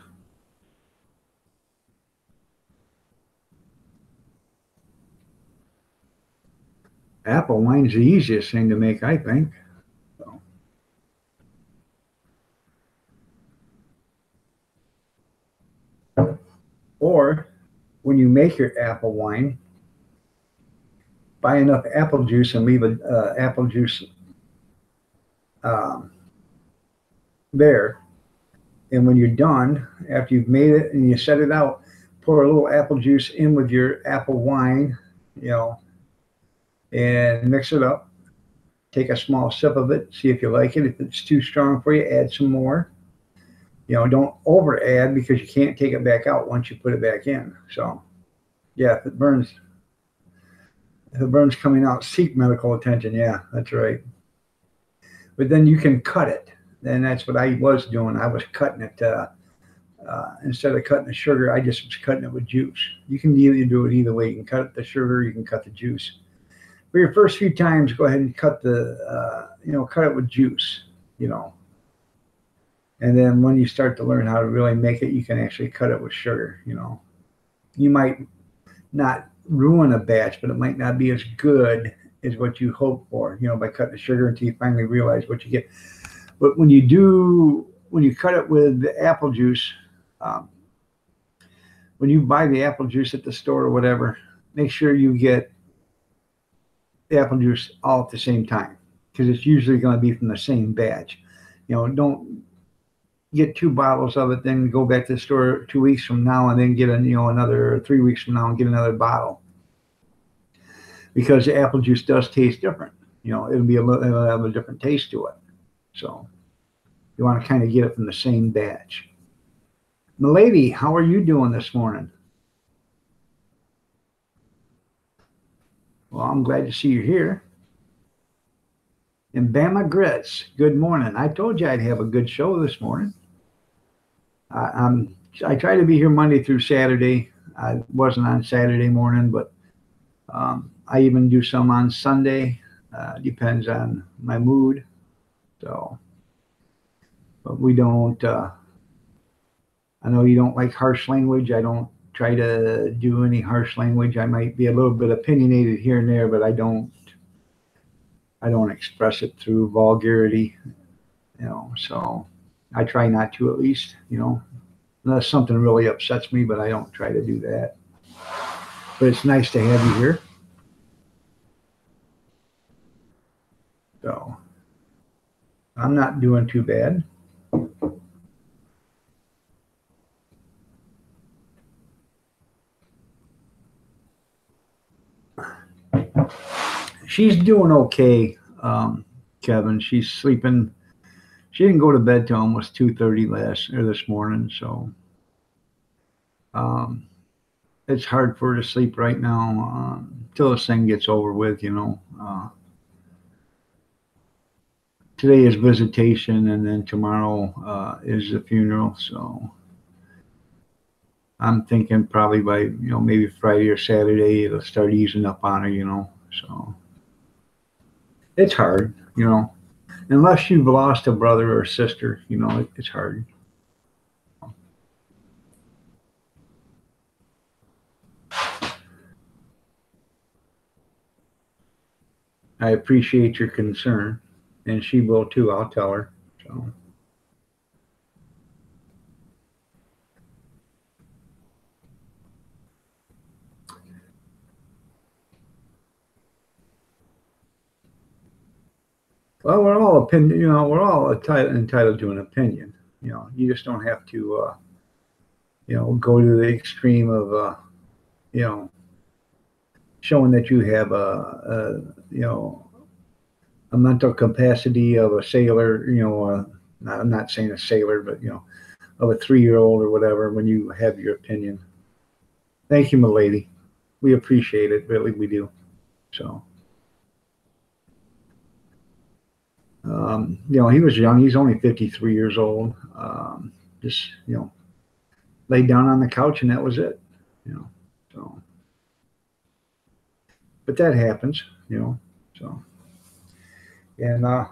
Apple wine's the easiest thing to make, I think. So, or when you make your apple wine, buy enough apple juice and leave a apple juice um, there. And when you're done, after you've made it and you set it out, pour a little apple juice in with your apple wine, you know, and mix it up. Take a small sip of it, see if you like it. If it's too strong for you, add some more. Don't over add because you can't take it back out once you put it back in. So, yeah, if it burns coming out, seek medical attention. Yeah, that's right. But then you can cut it. And that's what I was doing. I was cutting it. Instead of cutting the sugar, I just was cutting it with juice. You can either do it either way. You can cut the sugar, you can cut the juice. For your first few times, go ahead and cut it with juice, and then when you start to learn how to really make it, you can actually cut it with sugar. You might not ruin a batch, but it might not be as good as what you hope for, by cutting the sugar until you finally realize what you get. But when you cut it with the apple juice, um, when you buy the apple juice at the store or whatever, make sure you get the apple juice all at the same time because it's usually going to be from the same batch. Don't get 2 bottles of it, then go back to the store 2 weeks from now and then get another 3 weeks from now and get another bottle because the apple juice does taste different. It'll have a different taste to it. So you want to kind of get it from the same batch. Milady, how are you doing this morning? Well, I'm glad to see you here. And Bama Grits, good morning. I told you I'd have a good show this morning. I try to be here Monday through Saturday. I wasn't on Saturday morning, but I even do some on Sunday. Depends on my mood. So, but we don't. I know you don't like harsh language. I don't try to do any harsh language. I might be a little bit opinionated here and there, but I don't express it through vulgarity. So I try not to, at least, unless something really upsets me, but I don't try to do that. But it's nice to have you here. So I'm not doing too bad. She's doing okay, Kevin. She's sleeping. She didn't go to bed till almost 2:30 this morning. So it's hard for her to sleep right now until this thing gets over with. Today is visitation, and then tomorrow is the funeral. So I'm thinking probably by maybe Friday or Saturday it'll start easing up on her. So it's hard, unless you've lost a brother or a sister, it's hard. I appreciate your concern, and she will too. I'll tell her. So. Well, we're all entitled to an opinion. You just don't have to go to the extreme of, you know, showing that you have a mental capacity of a sailor, I'm not saying a sailor, but, of a 3-year-old or whatever when you have your opinion. Thank you, milady. We appreciate it. Really, we do. So, he was young. He's only 53 years old. Just, laid down on the couch and that was it, you know. So, but that happens, so, and,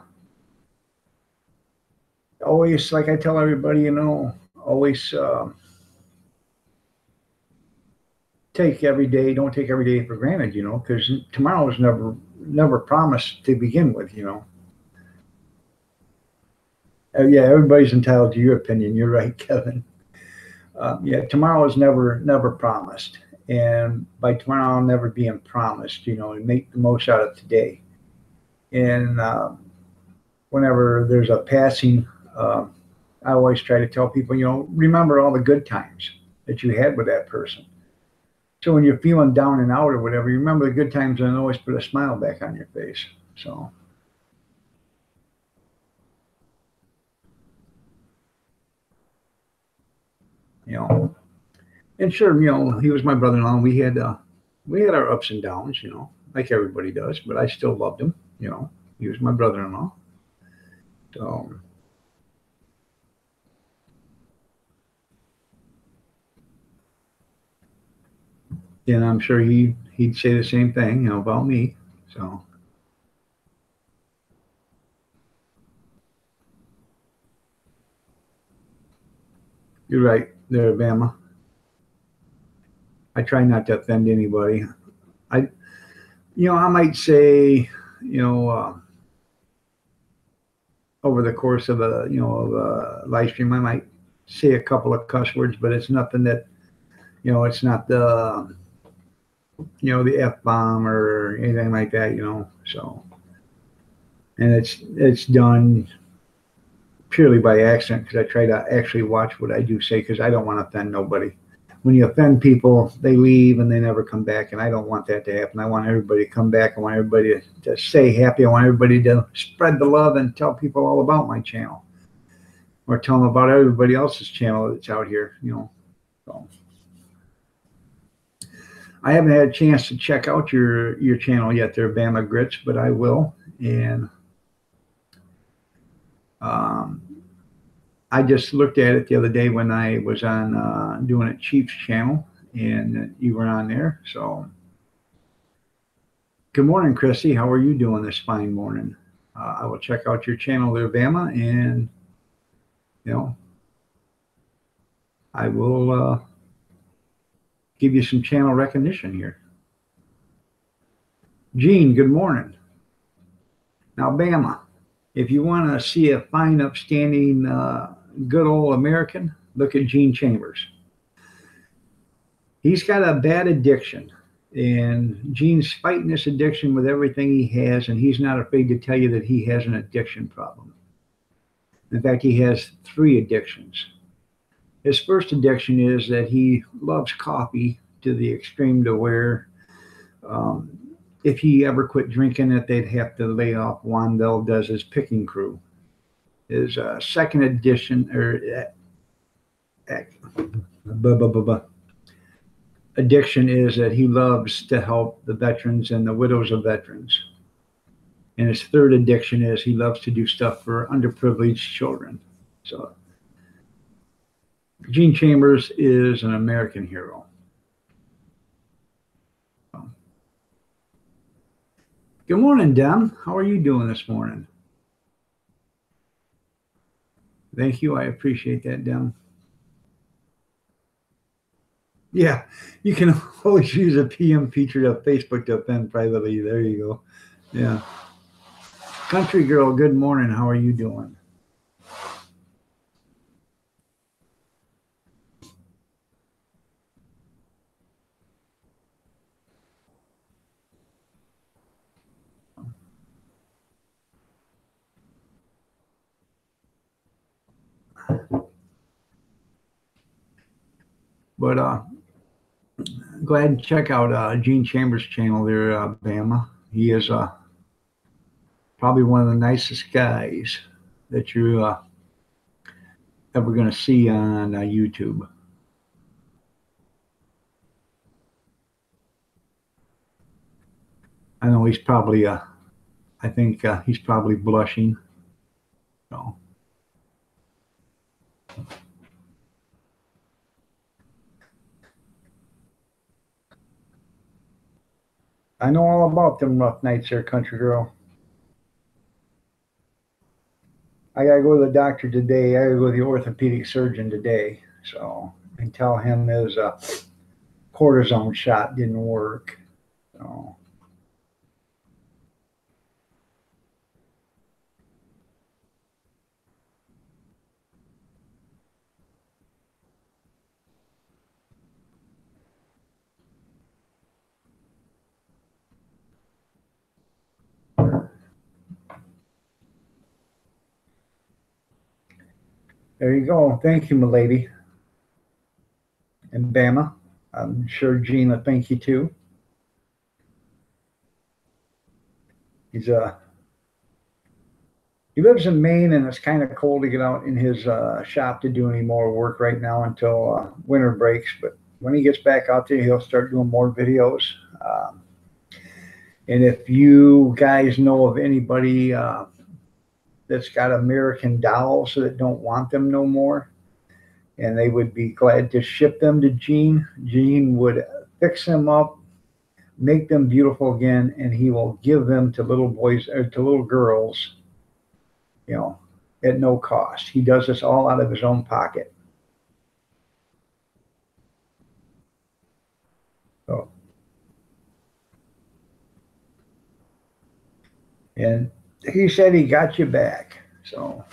always, like I tell everybody, always, don't take every day for granted, because tomorrow is never promised to begin with, Yeah, everybody's entitled to your opinion. You're right, Kevin. Yeah, tomorrow is never promised, and by tomorrow never being promised, and make the most out of today. And whenever there's a passing, uh, I always try to tell people, remember all the good times that you had with that person. So when you're feeling down and out or whatever, you remember the good times and always put a smile back on your face. So, you know, and sure, he was my brother-in-law. And we had our ups and downs, like everybody does. But I still loved him. He was my brother-in-law. So, and I'm sure he'd say the same thing, about me. So, you're right there, Bama. I try not to offend anybody. I, I might say, you know, uh, over the course of a live stream, I might say a couple of cuss words, but it's nothing that, it's not the F bomb or anything like that, So, and it's done purely by accident because I try to actually watch what I do say because I don't want to offend nobody. When you offend people, they leave and they never come back, and I don't want that to happen. I want everybody to come back. I want everybody to stay happy. I want everybody to spread the love and tell people all about my channel, or tell them about everybody else's channel that's out here. So I haven't had a chance to check out your channel yet, there, Bama Grits, but I will. And um, I just looked at it the other day when I was on doing it Chief's channel, and you were on there. So, good morning, Chrissy. How are you doing this fine morning? I will check out your channel there, Bama, and you know, I will give you some channel recognition here. Gene, good morning. Now, Bama, if you want to see a fine, upstanding, good old American, look at Gene Chambers. He's got a bad addiction, and Gene's fighting this addiction with everything he has, and he's not afraid to tell you that he has an addiction problem. In fact, he has 3 addictions. His first addiction is that he loves coffee to the extreme to where um, if he ever quit drinking it, they'd have to lay off Wandell does his picking crew. His second addiction, or addiction, is that he loves to help the veterans and the widows of veterans. And his third addiction is he loves to do stuff for underprivileged children. So Gene Chambers is an American hero. Good morning, Dem. How are you doing this morning? Thank you. I appreciate that, Dem. Yeah, you can always use a PM feature of Facebook to offend privately. There you go. Yeah. Country girl, good morning. How are you doing? But go ahead and check out Gene Chambers' channel there, Bama. He is probably one of the nicest guys that you ever going to see on YouTube. I know he's probably, I think he's probably blushing. So. I know all about them rough nights there, country girl. I gotta go to the doctor today. I gotta go to the orthopedic surgeon today. So, and tell him his cortisone shot didn't work. So. There you go. Thank you, milady. And Bama. I'm sure Gene will thank you too. He's he lives in Maine, and it's kind of cold to get out in his shop to do any more work right now until winter breaks. But when he gets back out there, he'll start doing more videos. And if you guys know of anybody that's got American dolls that don't want them no more, and they would be glad to ship them to Gene, Gene would fix them up, make them beautiful again, and he will give them to little boys or to little girls, you know, at no cost. He does this all out of his own pocket. So, and he said he got you back. So,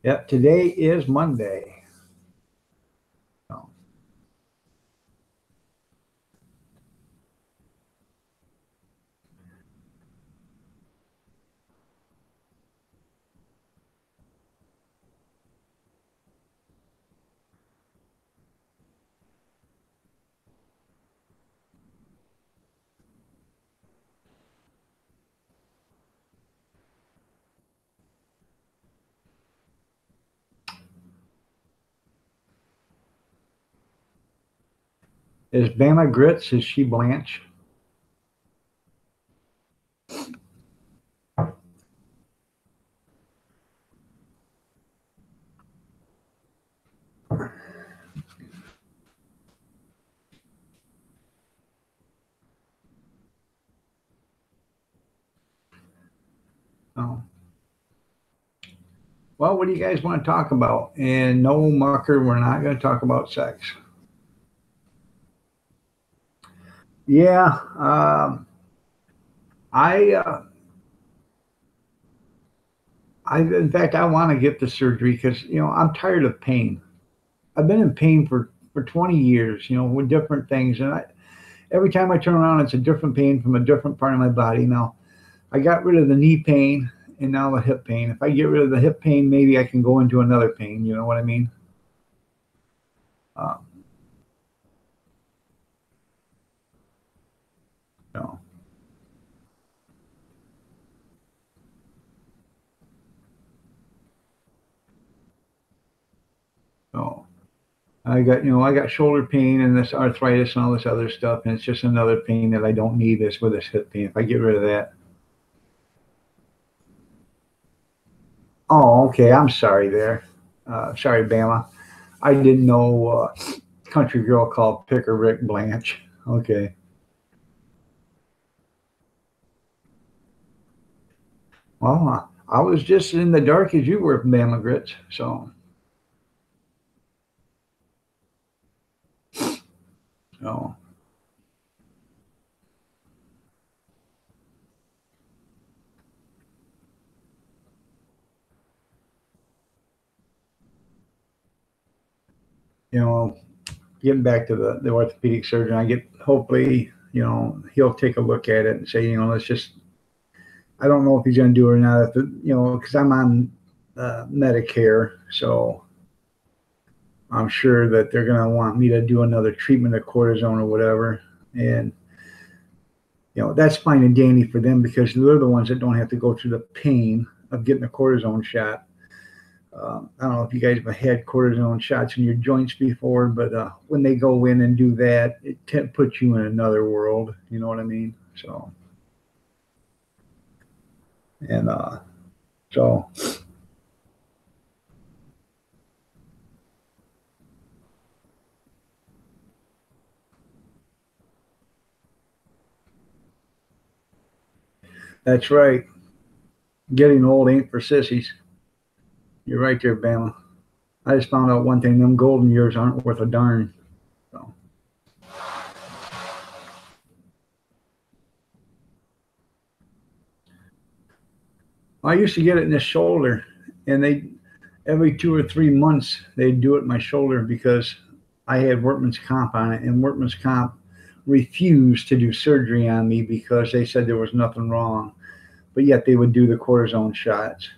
yep, today is Monday. So, is Bama Grits? Is she Blanche? Oh. Well, what do you guys want to talk about? And no, Mucker, we're not going to talk about sex. Yeah, I, in fact, I want to get the surgery because I'm tired of pain. I've been in pain for 20 years, with different things, and every time I turn around, it's a different pain from a different part of my body. Now, I got rid of the knee pain and now the hip pain. If I get rid of the hip pain, maybe I can go into another pain. You know what I mean? Uh, no, no. I got shoulder pain and this arthritis and all this other stuff, and it's just another pain that I don't need this with this hip pain. If I get rid of that. Oh, okay. I'm sorry there. Sorry, Bama. I didn't know country girl called Picker Rick Blanche. Okay. Well, I was just in the dark as you were, Bama Grits. So, no. You know, getting back to the orthopedic surgeon, I get, hopefully, he'll take a look at it and say, let's just, I don't know if he's going to do it or not, if because I'm on Medicare, so I'm sure that they're going to want me to do another treatment of cortisone or whatever. And, that's fine and dandy for them because they're the ones that don't have to go through the pain of getting a cortisone shot. I don't know if you guys have had cortisone shots in your joints before, but when they go in and do that, it puts you in another world. You know what I mean? So, and so that's right. Getting old ain't for sissies. You're right there, Bama. I just found out one thing: them golden years aren't worth a darn. So. I used to get it in the shoulder, and every 2 or 3 months they'd do it in my shoulder because I had workman's comp on it, and workman's comp refused to do surgery on me because they said there was nothing wrong, but yet they would do the cortisone shots,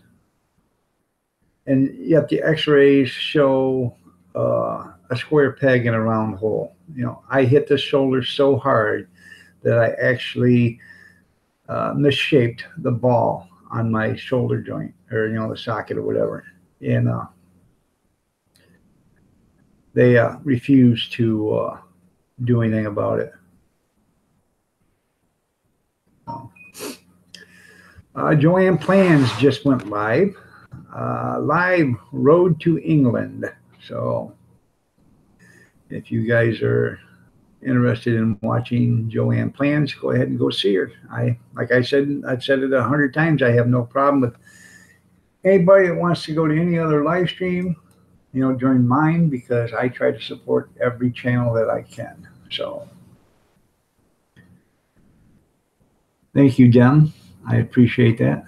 and yet the X-rays show a square peg in a round hole. I hit the shoulder so hard that I actually misshaped the ball on my shoulder joint, or the socket or whatever, and they refused to do anything about it. Joanne Plans just went live. Live Road to England. So if you guys are interested in watching Joanne Plans, go ahead and go see her. Like I said, I've said it 100 times. I have no problem with anybody that wants to go to any other live stream, during mine, because I try to support every channel that I can. So thank you, Jem. I appreciate that.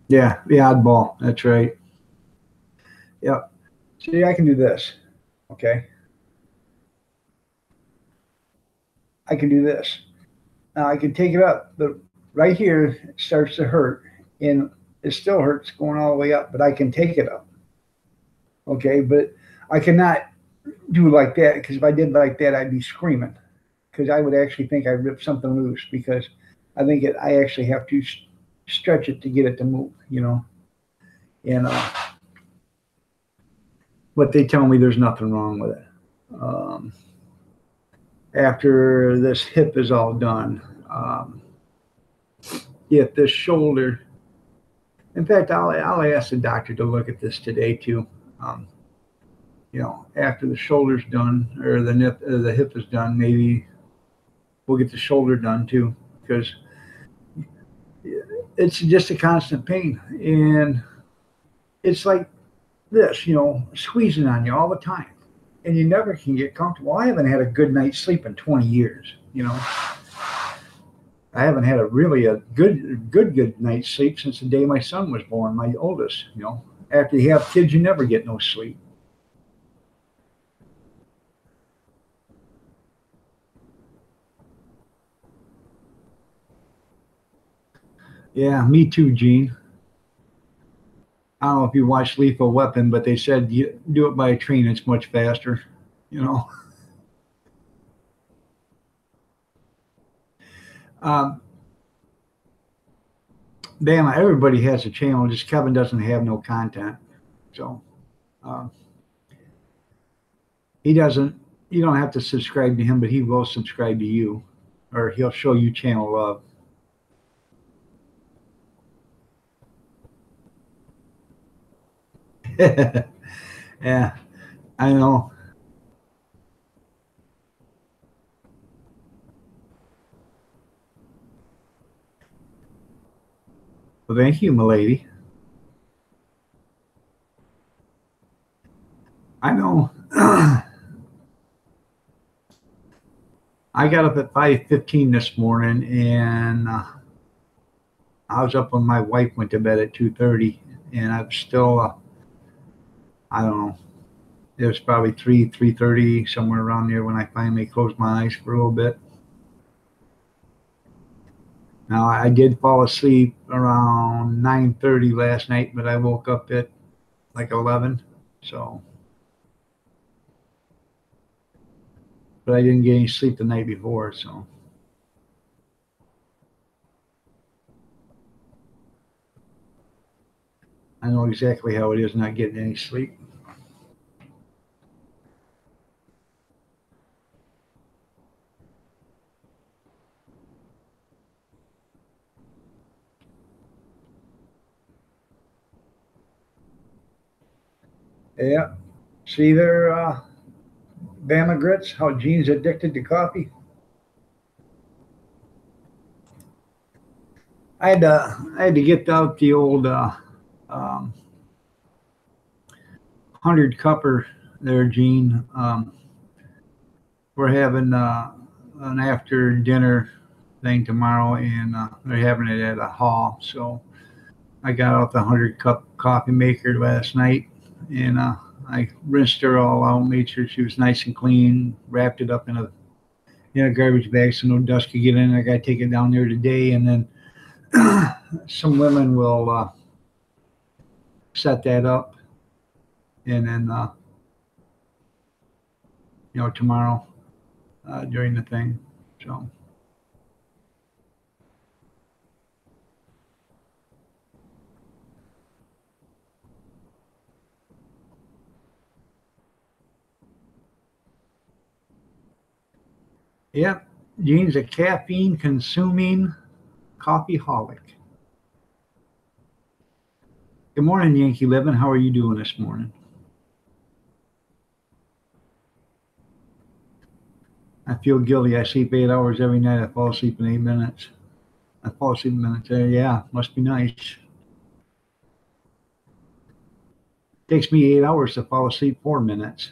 Yeah, the oddball. That's right. Yep. See, I can do this. Okay. I can do this. Now I can take it up, but right here it starts to hurt, and it still hurts going all the way up, but I can take it up. Okay, but I cannot do like that, because if I did like that, I'd be screaming, because I would actually think I ripped something loose, because I think I actually have to stretch it to get it to move, and but they tell me there's nothing wrong with it. After this hip is all done, if this shoulder, in fact, I'll ask the doctor to look at this today too. After the shoulder's done, or the hip is done, maybe we'll get the shoulder done too, because it's just a constant pain, and it's like this, squeezing on you all the time, and you never can get comfortable. I haven't had a good night's sleep in 20 years. I haven't had a good night's sleep since the day my son was born, my oldest. After you have kids, you never get no sleep. Yeah, me too, Gene. I don't know if you watched Lethal Weapon, but they said you do it by a train, it's much faster. Um, Damn, everybody has a channel. Just Kevin doesn't have no content, so he doesn't. You don't have to subscribe to him, but he will subscribe to you, or he'll show you channel love. Yeah, I know. Well, thank you, milady. I know. I got up at 5:15 this morning, and I was up when my wife went to bed at 2:30, and I'm still, I don't know, it was probably 3:30, somewhere around there when I finally closed my eyes for a little bit. Now, I did fall asleep around 9:30 last night, but I woke up at like 11, so, but I didn't get any sleep the night before, so. I know exactly how it is not getting any sleep. Yeah. See there, Bama Grits, how Gene's addicted to coffee? I had to get out the old um, 100 cupper there, Gene. We're having an after dinner thing tomorrow, and they're having it at a hall. So I got out the 100 cup coffee maker last night, and I rinsed her all out, made sure she was nice and clean, wrapped it up in a garbage bag so no dust could get in. I got to take it down there today, and then some women will set that up, and then tomorrow during the thing. So yeah, Gene's a caffeine consuming coffee holic. Good morning, Yankee Living. How are you doing this morning? I feel guilty. I sleep 8 hours every night. I fall asleep in 8 minutes. I fall asleep in minutes. Yeah, must be nice. Takes me 8 hours to fall asleep 4 minutes.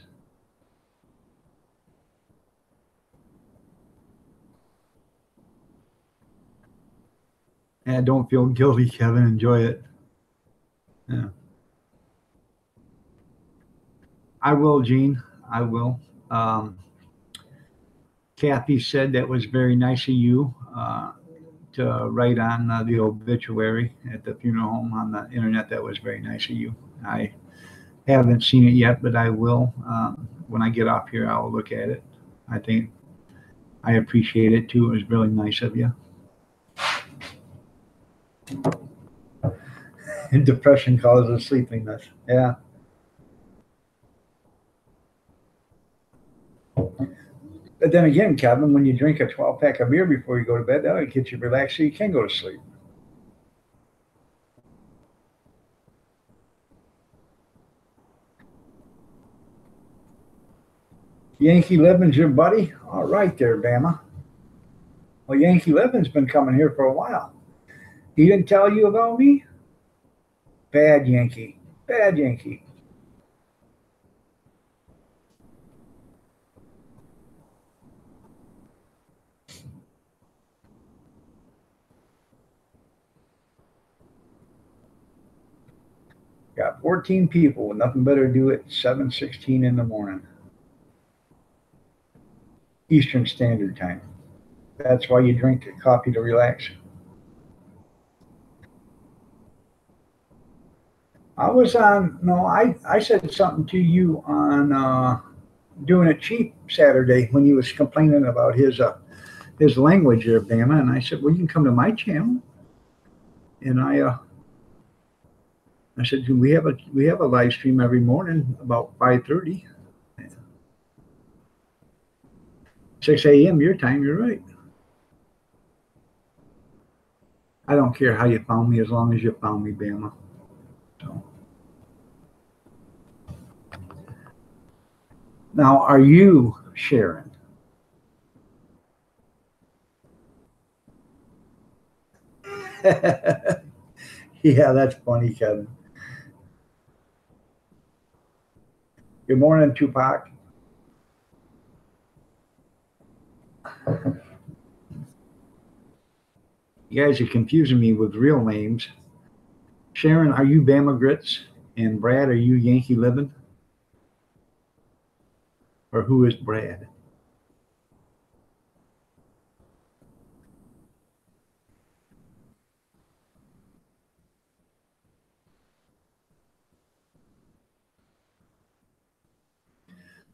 And don't feel guilty, Kevin. Enjoy it. Yeah. I will, Gene. I will. Um, Kathy said that was very nice of you to write on the obituary at the funeral home on the internet. That was very nice of you. I haven't seen it yet, but I will. When I get off here, I'll look at it. I think I appreciate it too. It was really nice of you. And depression causes sleepiness. Yeah. But then again, Kevin, when you drink a 12 pack of beer before you go to bed, that'll get you relaxed so you can go to sleep. Yankee Living's your buddy? All right there, Bama. Well, Yankee Living's been coming here for a while. He didn't tell you about me? Bad Yankee. Bad Yankee. Got 14 people with nothing better to do at 7:16 in the morning. Eastern Standard Time. That's why you drink coffee to relax. I was on, no, I said something to you on doing it cheap Saturday when he was complaining about his language there, Bama. And I said, well, you can come to my channel. And I said, we have a live stream every morning about 5:30. 6 a.m. your time, you're right. I don't care how you found me as long as you found me, Bama. So now, are you Sharon? Yeah, that's funny, Kevin. Good morning, Tupac. You guys are confusing me with real names. Sharon, are you Bama Grits? And Brad, are you Yankee Living? Or who is Brad?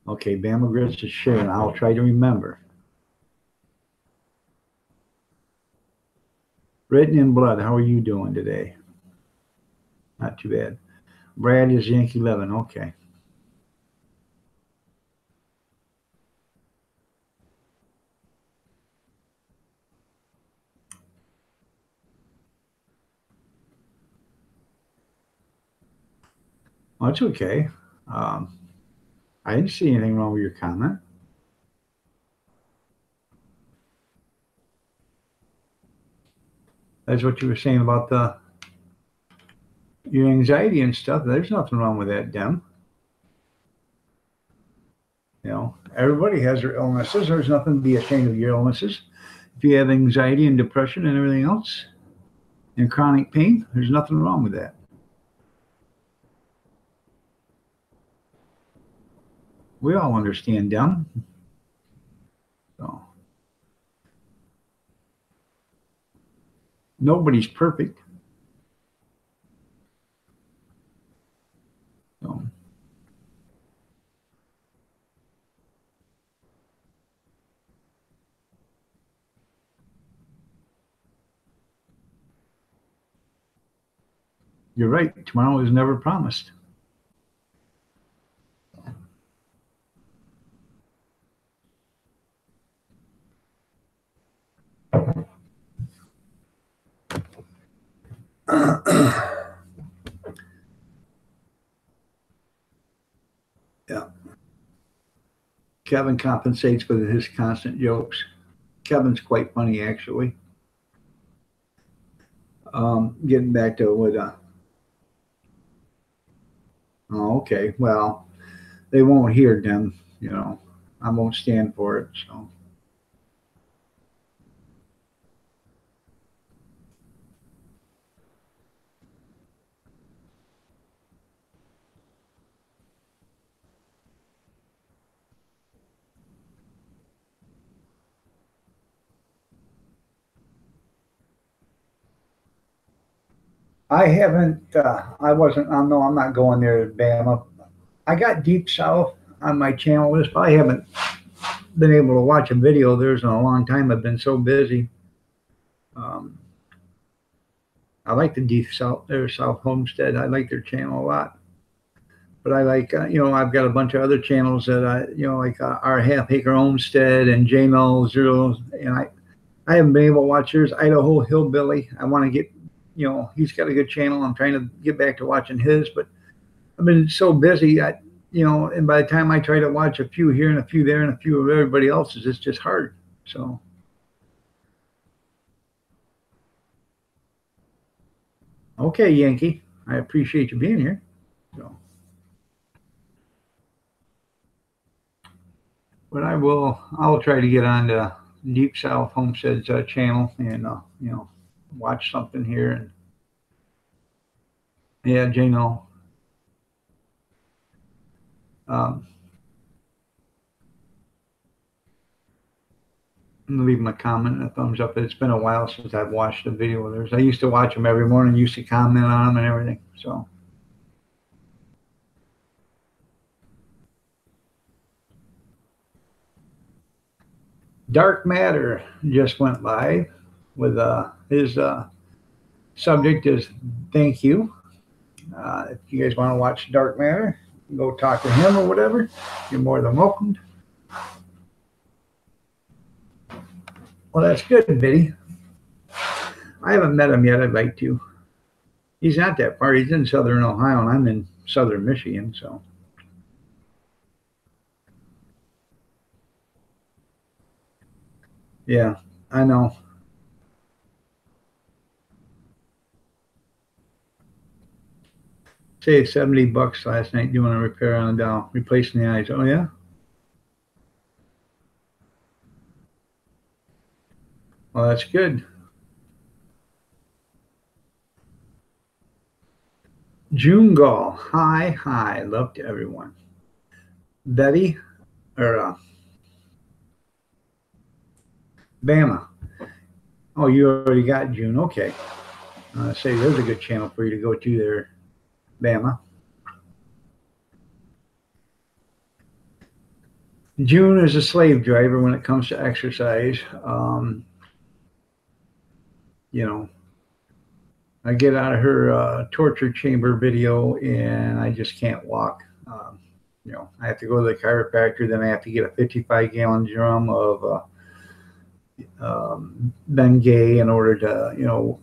Okay, Bama Grits is Sharon. I'll try to remember. Written in Blood, how are you doing today? Not too bad. Brad is Yankee Living. Okay. Well, that's okay. Um, I didn't see anything wrong with your comment. That's what you were saying about your anxiety and stuff. There's nothing wrong with that, Dem. You know, everybody has their illnesses. There's nothing to be ashamed of your illnesses. If you have anxiety and depression and everything else and chronic pain, there's nothing wrong with that. We all understand, Dem. So nobody's perfect. So you're right. Tomorrow is never promised. Yeah. Kevin compensates with his constant jokes. Kevin's quite funny, actually. Getting back to what, oh, okay. Well, they won't hear them, you know. I won't stand for it. So I haven't, I wasn't, I know I'm not going there to Bama. I got Deep South on my channel list, but I haven't been able to watch a video of theirs in a long time. I've been so busy. Um, I like the Deep South, their South Homestead. I like their channel a lot. But I like, I've got a bunch of other channels that like our Half Acre Homestead and JML Zero. And I haven't been able to watch yours, Idaho Hillbilly. I want to get, he's got a good channel. I'm trying to get back to watching his, but I've been so busy. And by the time I try to watch a few here and a few there and a few of everybody else's, it's just hard. So, okay, Yankee, I appreciate you being here. So, but I'll try to get on to Deep South Homestead's channel and, watch something here. And yeah, Jano. Um, Leave them a comment and a thumbs up. It's been a while since I've watched a video of theirs. I used to watch them every morning, used to comment on them and everything. So, Dark Matter just went live with his subject is thank you. If you guys want to watch Dark Matter, go talk to him or whatever. You're more than welcome. Well, that's good, Biddy. I haven't met him yet. I'd like to. He's not that far. He's in southern Ohio, and I'm in southern Michigan. So, yeah, I know. Saved $70 last night doing a repair on the dial, replacing the eyes. Oh yeah. Well, that's good. June Gall. Hi, hi. Love to everyone. Betty or Bama. Oh, you already got June. Okay. Say there's a good channel for you to go to there, Bama. June is a slave driver when it comes to exercise. You know, I get out of her torture chamber video and I just can't walk. I have to go to the chiropractor, then I have to get a 55-gallon drum of Bengay in order to,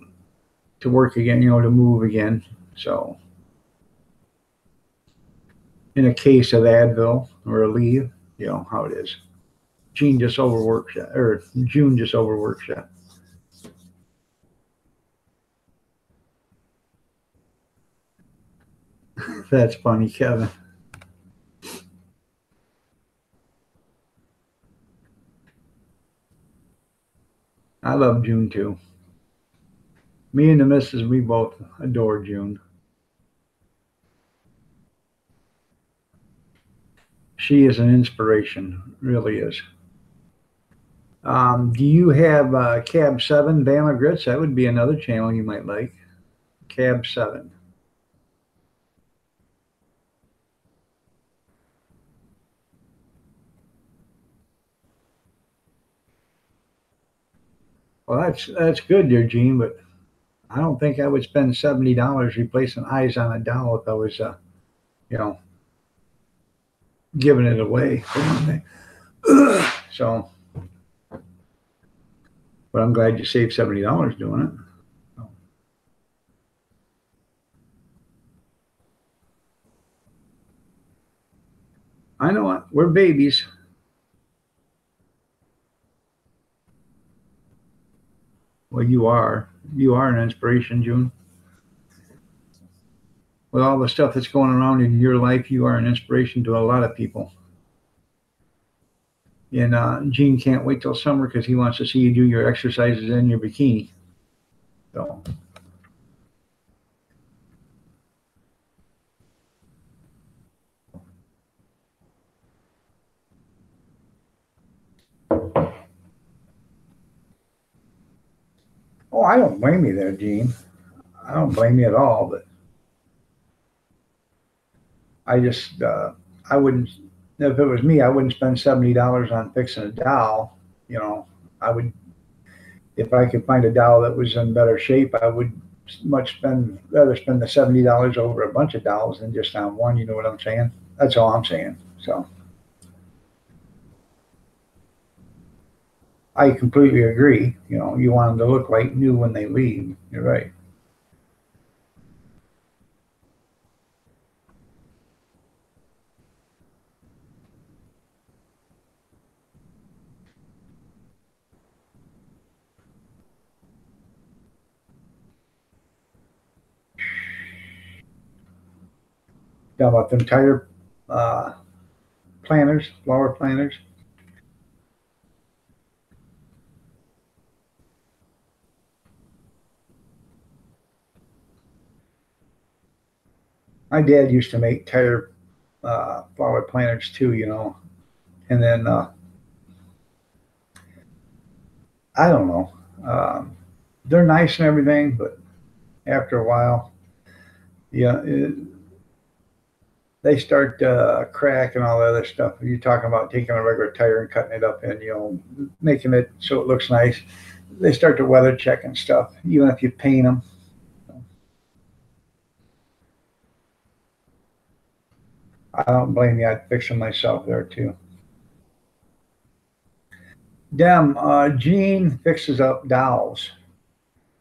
to work again, to move again. So, in a case of Advil or a Aleve, how it is. June just overworks you. That's funny, Kevin. I love June too. Me and the missus, we both adore June. She is an inspiration, really is. Do you have Cab 7 Bama Grits? That would be another channel you might like. Cab 7. Well, that's good, dear Gene, but I don't think I would spend $70 replacing eyes on a doll if I was, you know, giving it away. So, but I'm glad you saved $70 doing it. So, I know it. We're babies. Well, you are. You are an inspiration, June. With all the stuff that's going around in your life, you are an inspiration to a lot of people. And Gene can't wait till summer because he wants to see you do your exercises in your bikini. So, oh, I don't blame you there, Gene. I don't blame you at all. But I just, I wouldn't, if it was me, I wouldn't spend $70 on fixing a doll. You know, I would, if I could find a doll that was in better shape, I would rather spend the $70 over a bunch of dolls than just on one. You know what I'm saying? That's all I'm saying. So I completely agree. You want them to look like new when they leave. You're right. How about them tire uh, planters, flower planters? My dad used to make tire flower planters too, and then I don't know. Um, they're nice and everything, but after a while, yeah, they start crack and all that other stuff. You're talking about taking a regular tire and cutting it up and making it so it looks nice. They start to weather check and stuff, even if you paint them. I don't blame you. I'd fix them myself there too. Gene fixes up dolls.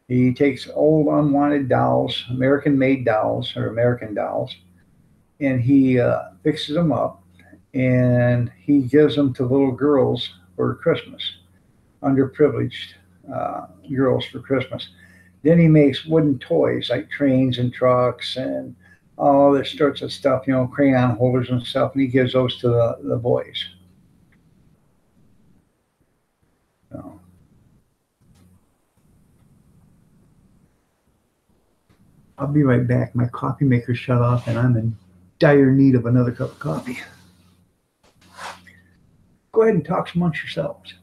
He takes old unwanted dolls, American made dolls or American dolls, and he fixes them up and he gives them to little girls for Christmas, underprivileged girls for Christmas. Then he makes wooden toys like trains and trucks and all this sorts of stuff, crayon holders and stuff, and he gives those to the boys. I'll be right back. My coffee maker shut off and I'm in dire need of another cup of coffee. Go ahead and talk amongst yourselves.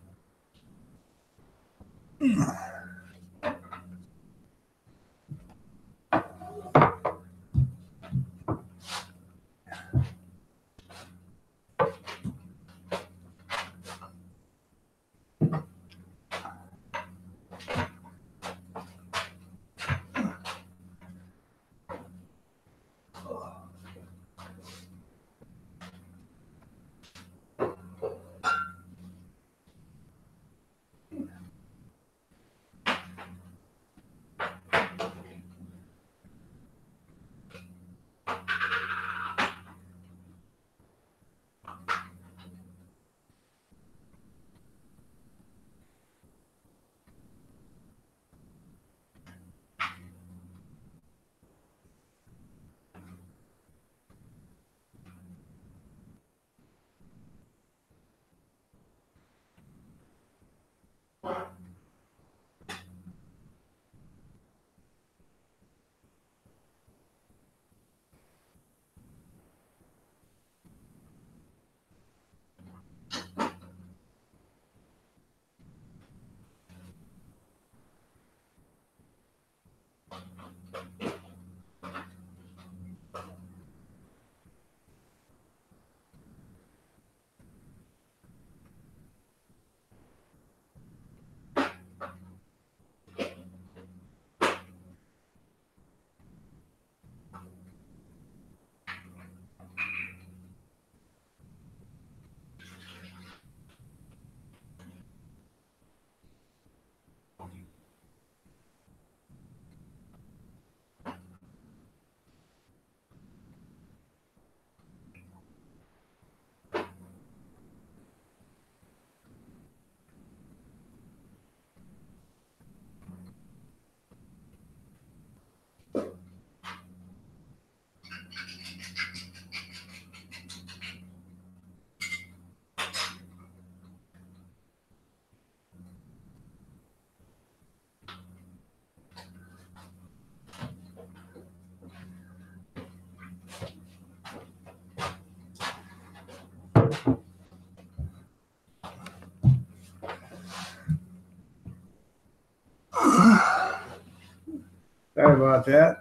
Sorry about that.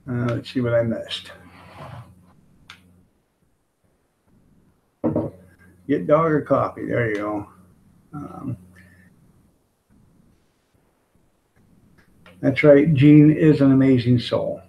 Let's see what I missed. Get dog or coffee. There you go. That's right. Gene is an amazing soul.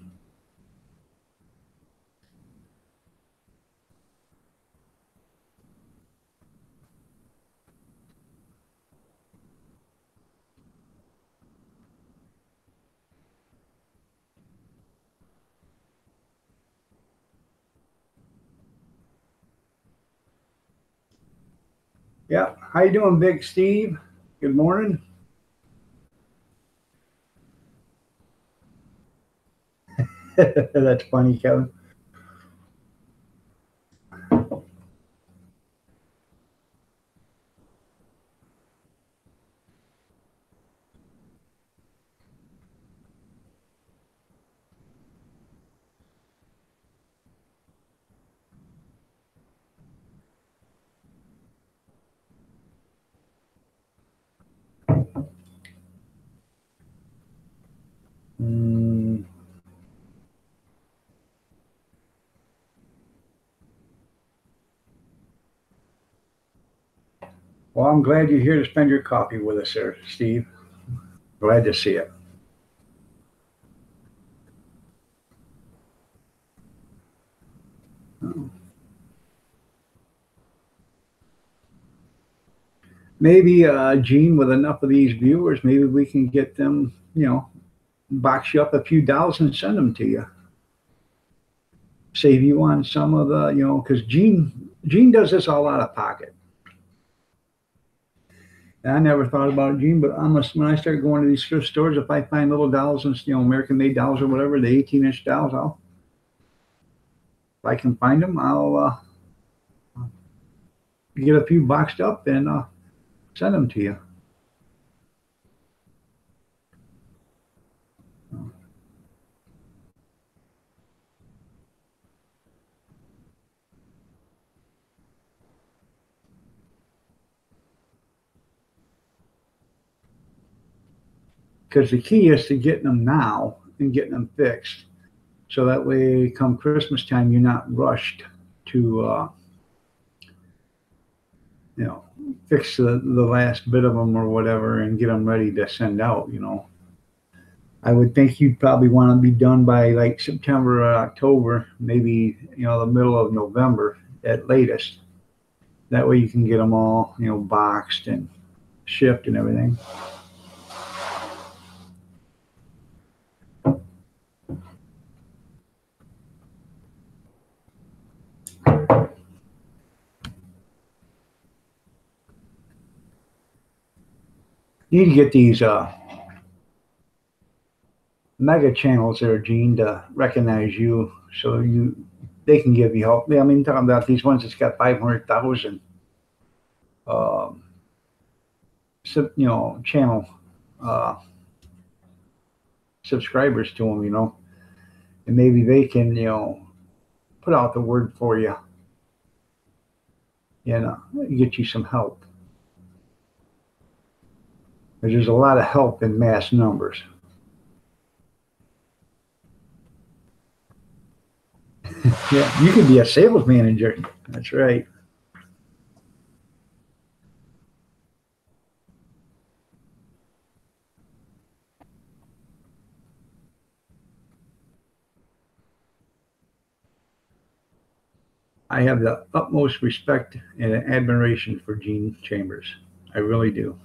Yeah. How you doing, Big Steve? Good morning. That's funny, Kevin. Mm, well, I'm glad you're here to spend your coffee with us, sir, Steve. Glad to see it. Maybe, Gene, with enough of these viewers, maybe we can get them, box you up a few dollars and send them to you. Save you on some of the, because Gene does this all out of pocket. I never thought about it, Gene, but when I start going to these thrift stores, if I find little dolls and American made dolls or whatever, the 18-inch dolls, if I can find them, I'll get a few boxed up and send them to you. Because the key is to getting them now and getting them fixed. So that way, come Christmas time, you're not rushed to, you know, fix the last bit of them or whatever and get them ready to send out. I would think you'd probably want to be done by like September or October, maybe, the middle of November at latest. That way you can get them all, boxed and shipped and everything. You need to get these mega channels there, Gene, to recognize you, so they can give you help. I mean, talking about these ones that's got 500,000, channel uh, subscribers to them, and maybe they can, put out the word for you, get you some help. There's a lot of help in mass numbers. Yeah, you could be a sales manager. That's right. I have the utmost respect and admiration for Gene Chambers. I really do.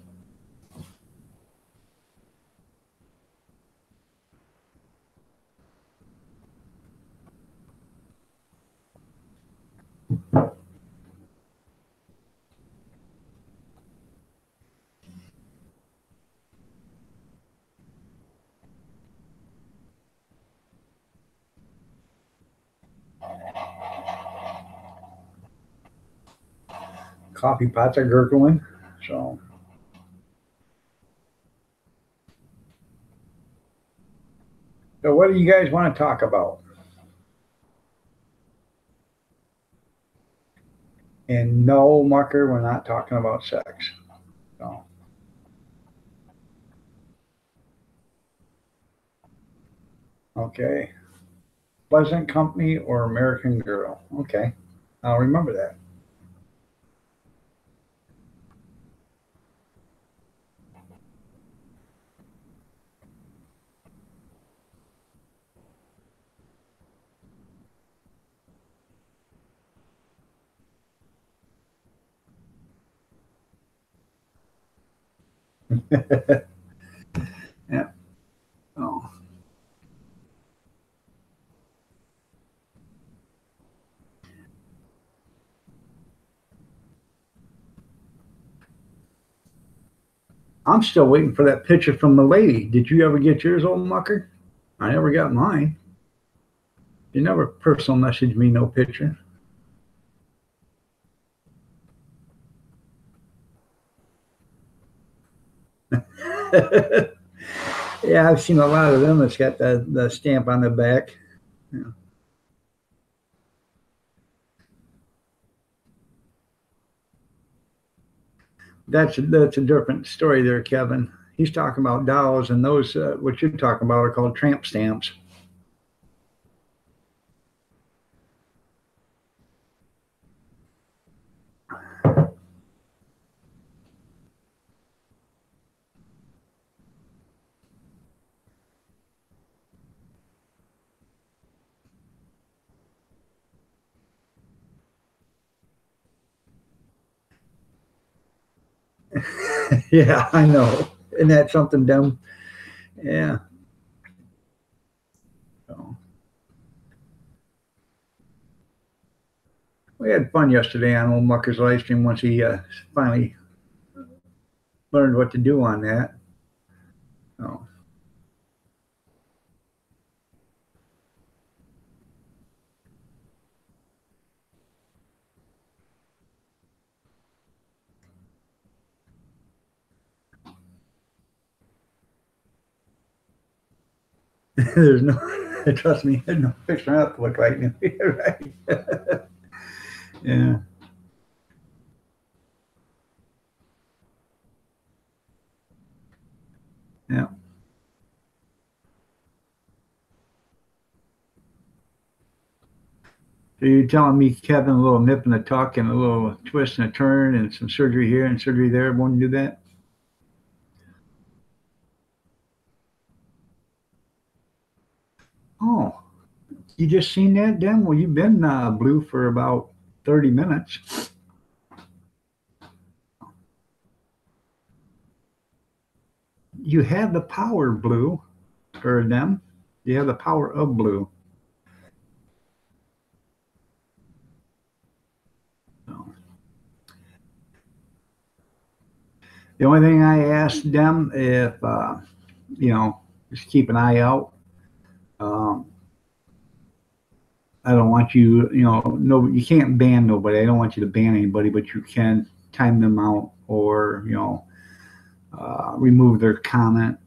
Coffee pots are gurgling. So what do you guys want to talk about? And no, Marker, we're not talking about sex. So, okay. Pleasant Company or American Girl. Okay. I'll remember that. Yeah. Oh. I'm still waiting for that picture from the lady. Did you ever get yours, old mucker? I never got mine. You never personal messaged me no picture. Yeah, I've seen a lot of them that's got the stamp on the back. Yeah. That's a different story there, Kevin. He's talking about dolls, and those what you're talking about are called tramp stamps. Yeah, I know. Isn't that something dumb? Yeah. So, we had fun yesterday on old Mucker's live stream once he finally learned what to do on that. So. There's no, trust me, there's no picture up to look like me, right? Yeah, yeah. So you're telling me, Kevin, a little nip and a tuck and a little twist and a turn and some surgery here and surgery there won't do that? Oh, you just seen that, Dan? Well, you've been blue for about 30 minutes. You have the power, blue, or them. You have the power of blue. So, the only thing I asked them if, just keep an eye out. Um, I don't want you, no, you can't ban nobody. I don't want you to ban anybody, but you can time them out or, remove their comment.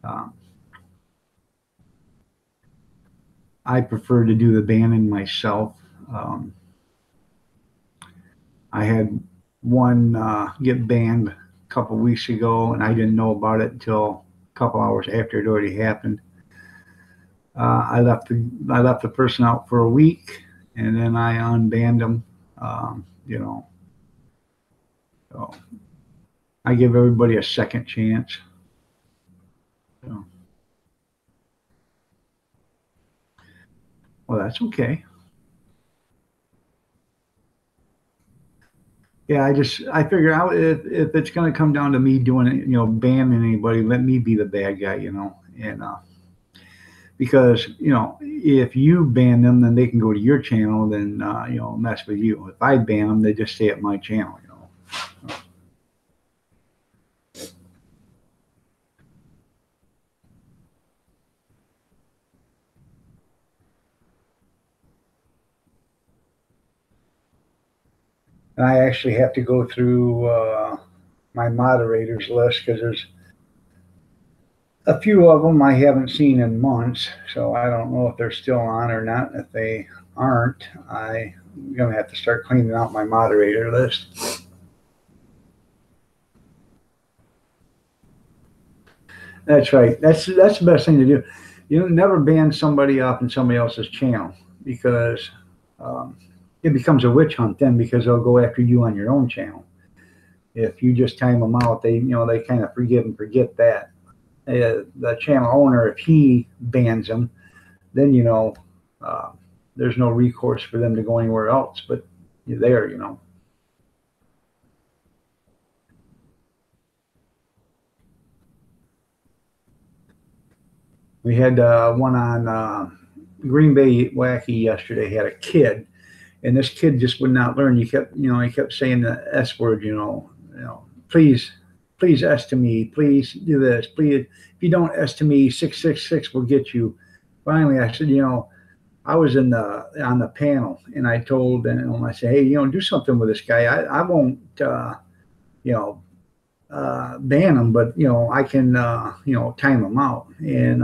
Um, I prefer to do the banning myself. Um, I had one get banned a couple weeks ago, and I didn't know about it until a couple hours after it already happened. I left the person out for a week, and then I unbanned them. Um, you know, so I give everybody a second chance. So, well, that's okay. Yeah, I figure out if it's going to come down to me doing it, banning anybody, let me be the bad guy, and because if you ban them, then they can go to your channel, then mess with you. If I ban them, they just stay at my channel. And I actually have to go through my moderators list because there's a few of them I haven't seen in months, so I don't know if they're still on or not. If they aren't, I'm gonna have to start cleaning out my moderator list. That's right. That's the best thing to do. You never ban somebody off in somebody else's channel because um, it becomes a witch hunt then because they'll go after you on your own channel. If you just time them out, they kind of forgive and forget that. The channel owner, if he bans them, then uh, there's no recourse for them to go anywhere else. But you're there. We had one on Green Bay Wacky yesterday. Had a kid, and this kid just would not learn. He kept saying the S word. Please, please S to me. Please do this. Please, if you don't S to me, 666 will get you. Finally, I said, I was on the panel, and I told them, I said, hey, do something with this guy. I won't, you know, ban him, but I can, time him out. And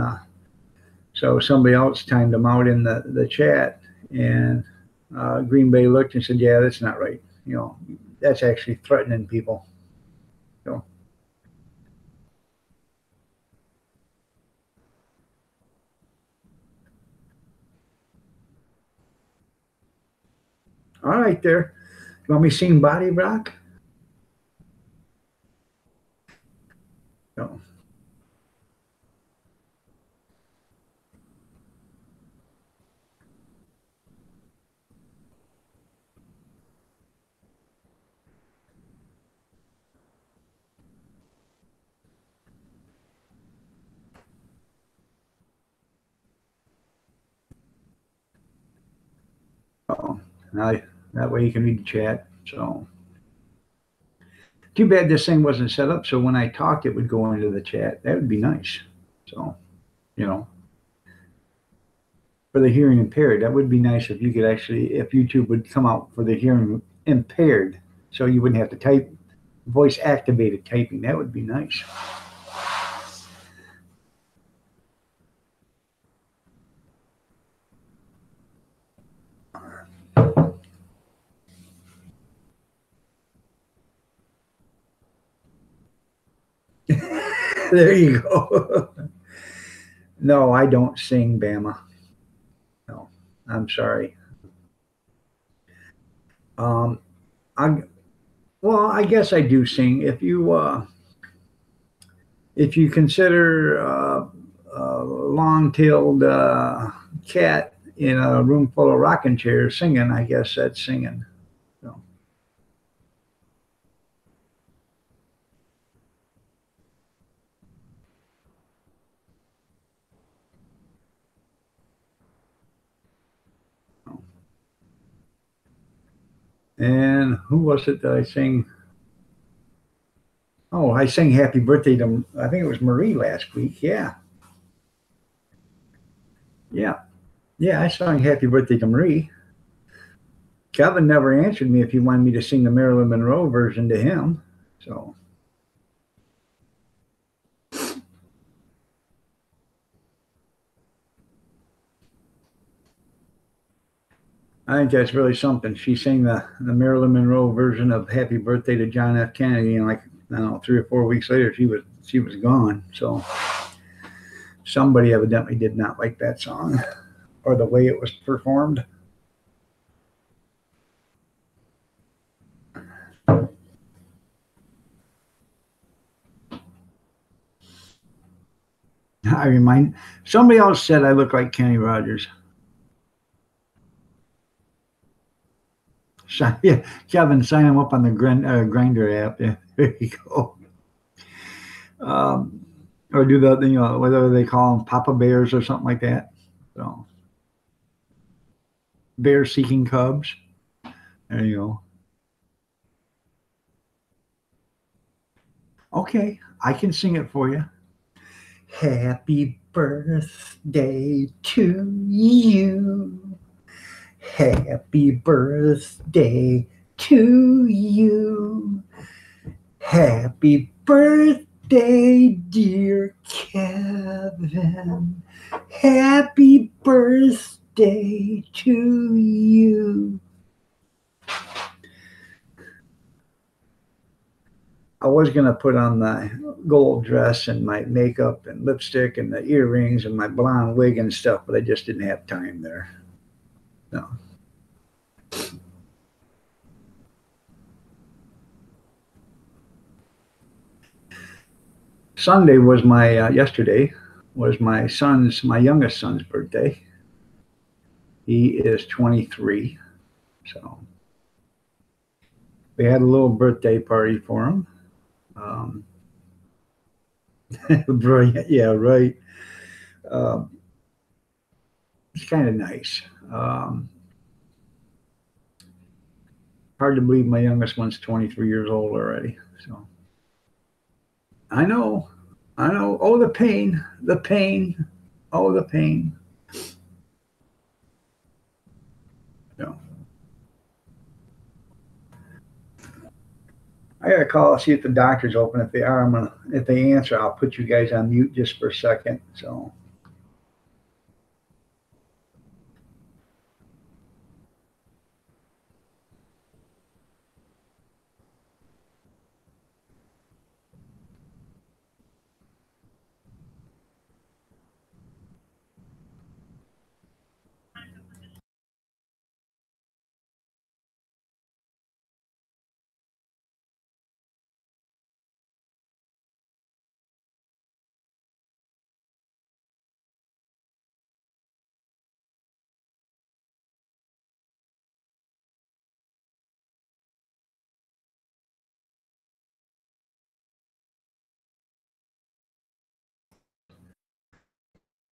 so somebody else timed him out in the chat, and Green Bay looked and said, yeah, that's not right. That's actually threatening people. So, all right, there. You want me seeing Body Rock? So, now that way you can read the chat. So, Too bad this thing wasn't set up so when I talked, it would go into the chat. That would be nice. So, you know, for the hearing impaired, that would be nice if you could actually, if YouTube would come out for the hearing impaired, so you wouldn't have to type voice activated typing. That would be nice. There you go. No, I don't sing, Bama. No, I'm sorry. Um, I well, I guess I do sing. If you consider a long-tailed cat in a room full of rocking chairs singing, I guess that's singing. So. And who was it that I sang? Oh, I sang Happy Birthday to, I think it was Marie last week. Yeah. Yeah. Yeah, I sang Happy Birthday to Marie. Kevin never answered me if he wanted me to sing the Marilyn Monroe version to him. So. I think that's really something. She sang the Marilyn Monroe version of Happy Birthday to John F. Kennedy, and like, I don't know, 3 or 4 weeks later, she was gone. So somebody evidently did not like that song or the way it was performed. I remind somebody else said I look like Kenny Rogers. Yeah, Kevin, sign him up on the Grinder app. Yeah, there you go. Or do the, you know, whatever they call them, Papa Bears or something like that. So, bears seeking cubs. There you go. Okay, I can sing it for you. Happy birthday to you. Happy birthday to you. Happy birthday, dear Kevin. Happy birthday to you. I was going to put on the gold dress and my makeup and lipstick and the earrings and my blonde wig and stuff, but I just didn't have time there. No. Sunday was yesterday was my youngest son's birthday. He is 23. So we had a little birthday party for him. Brilliant. Yeah, right. Um, it's kind of nice. Hard to believe my youngest one's 23 years old already. So I know. I know. Oh, the pain. The pain. Oh, the pain. Yeah. I gotta call, see if the doctor's open. If they are, if they answer, I'll put you guys on mute just for a second. So.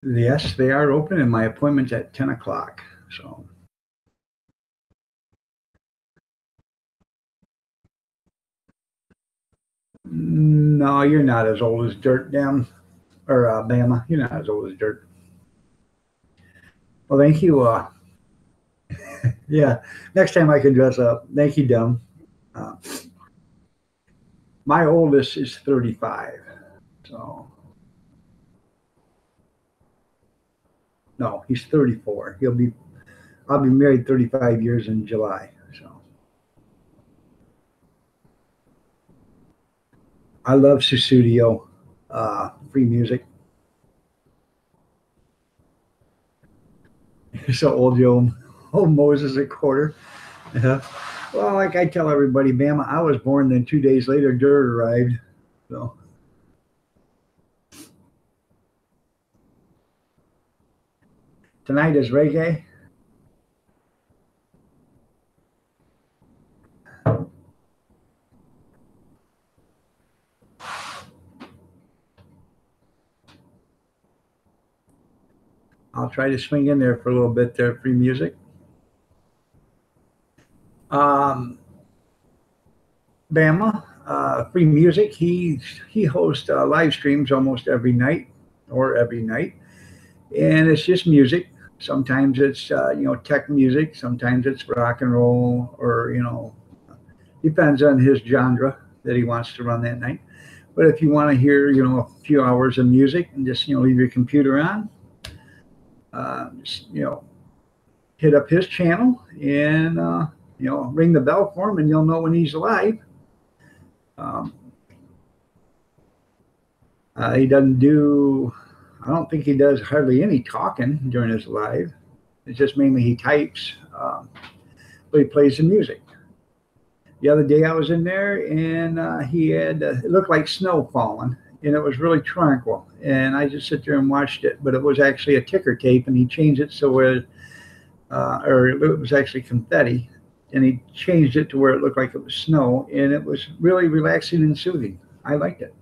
Yes, they are open, and my appointment's at 10 o'clock. So. No, you're not as old as dirt, damn, or Bama. You're not as old as dirt. Well, thank you. Yeah, next time I can dress up. Thank you, dumb. Uh, my oldest is 35. So, no, he's 34. I'll be married 35 years in July. So, I love Susudio, free music. So old Moses at quarter. Yeah. Well, like I tell everybody, Bama, I was born, then 2 days later, dirt arrived. So, tonight is reggae. I'll try to swing in there for a little bit there, free music. Um, Bama, free music. He hosts live streams almost every night or every night, and it's just music. Sometimes it's tech music. Sometimes it's rock and roll, or depends on his genre that he wants to run that night. But if you want to hear a few hours of music and just leave your computer on, just, hit up his channel and ring the bell for him, and you'll know when he's live. Um, he doesn't do. I don't think he does hardly any talking during his live. It's just mainly he types, but he plays the music. The other day I was in there and he had it looked like snow falling, and it was really tranquil. And I just sit there and watched it, but it was actually a ticker tape, and he changed it so where, or it was actually confetti, and he changed it to where it looked like it was snow, and it was really relaxing and soothing. I liked it.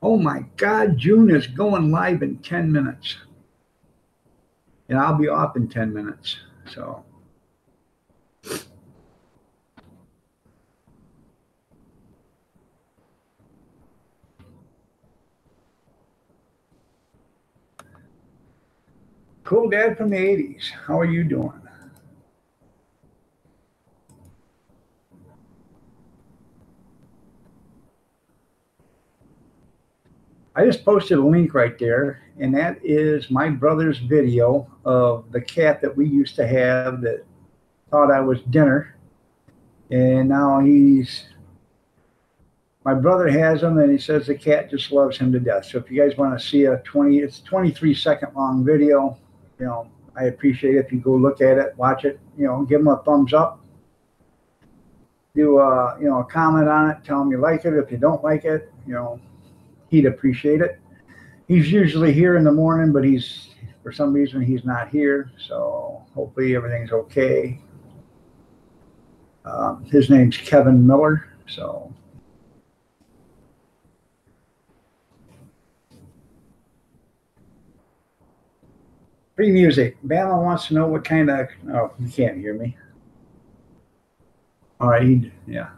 Oh my God, June is going live in 10 minutes, and I'll be off in 10 minutes. So, cool dad from the 80s. How are you doing? I just posted a link right there, and that is my brother's video of the cat that we used to have that thought I was dinner, and now my brother has him, and he says the cat just loves him to death. So if you guys want to see it's 23-second long video, I appreciate it if you go look at it, watch it, give him a thumbs up, do a comment on it, tell him you like it. If you don't like it, he'd appreciate it. He's usually here in the morning, but for some reason he's not here. So hopefully everything's okay. His name's Kevin Miller. So free music. Bama wants to know what kind of. Oh, you can't hear me. All right. Yeah.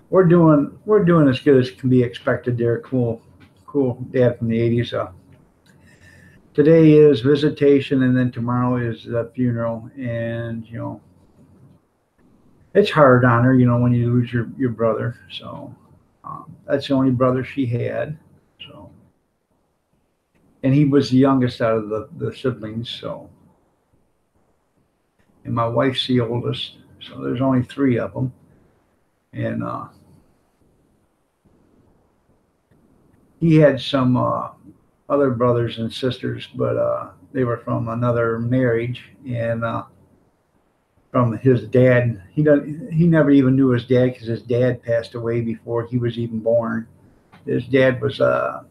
We're doing as good as can be expected there. Cool dad from the 80s. Today is visitation, and then tomorrow is the funeral, and it's hard on her, when you lose your brother. So that's the only brother she had. So, and he was the youngest out of the siblings. So, and my wife's the oldest. So there's only three of them, and he had some other brothers and sisters, but they were from another marriage, and from his dad. He never even knew his dad because his dad passed away before he was even born. His dad was uh,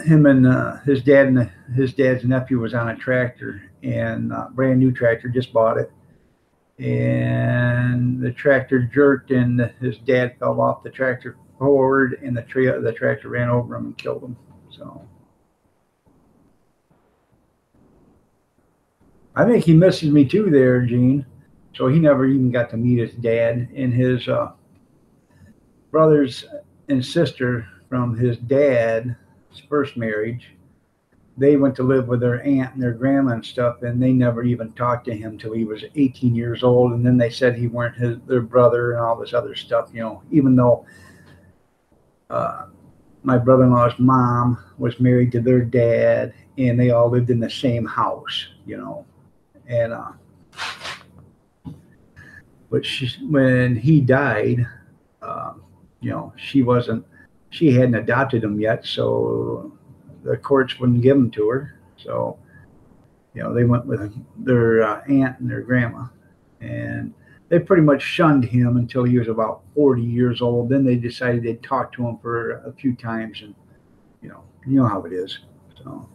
him and his dad's nephew was on a tractor, and brand new tractor, just bought it, and the tractor jerked, and his dad fell off the tractor forward, and the tractor ran over him and killed him. So I think he misses me too there, Gene. So he never even got to meet his dad and his brothers and sister from his dad's first marriage. They went to live with their aunt and their grandma and stuff, and they never even talked to him till he was 18 years old. And then they said he weren't their brother and all this other stuff, even though uh, my brother-in-law's mom was married to their dad, and they all lived in the same house. And but when he died, she hadn't adopted him yet, so the courts wouldn't give him to her. So, they went with their aunt and their grandma, and they pretty much shunned him until he was about 40 years old. Then they decided they'd talk to him for a few times, and you know how it is. So.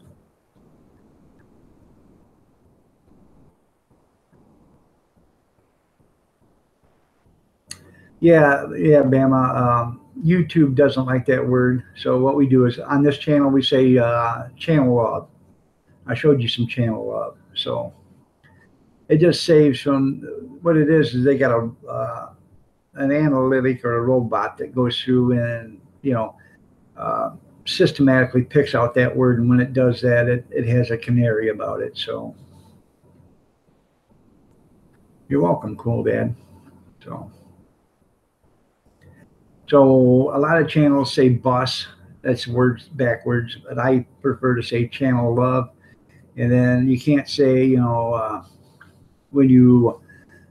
Yeah, yeah, Bama. YouTube doesn't like that word. So what we do is on this channel we say channel love. I showed you some channel love. So it just saves from what it is they got an analytic or a robot that goes through and uh, systematically picks out that word, and when it does that, it has a canary about it. So you're welcome, cool dad. So a lot of channels say bus. That's words backwards, but I prefer to say channel love. And then you can't say, when you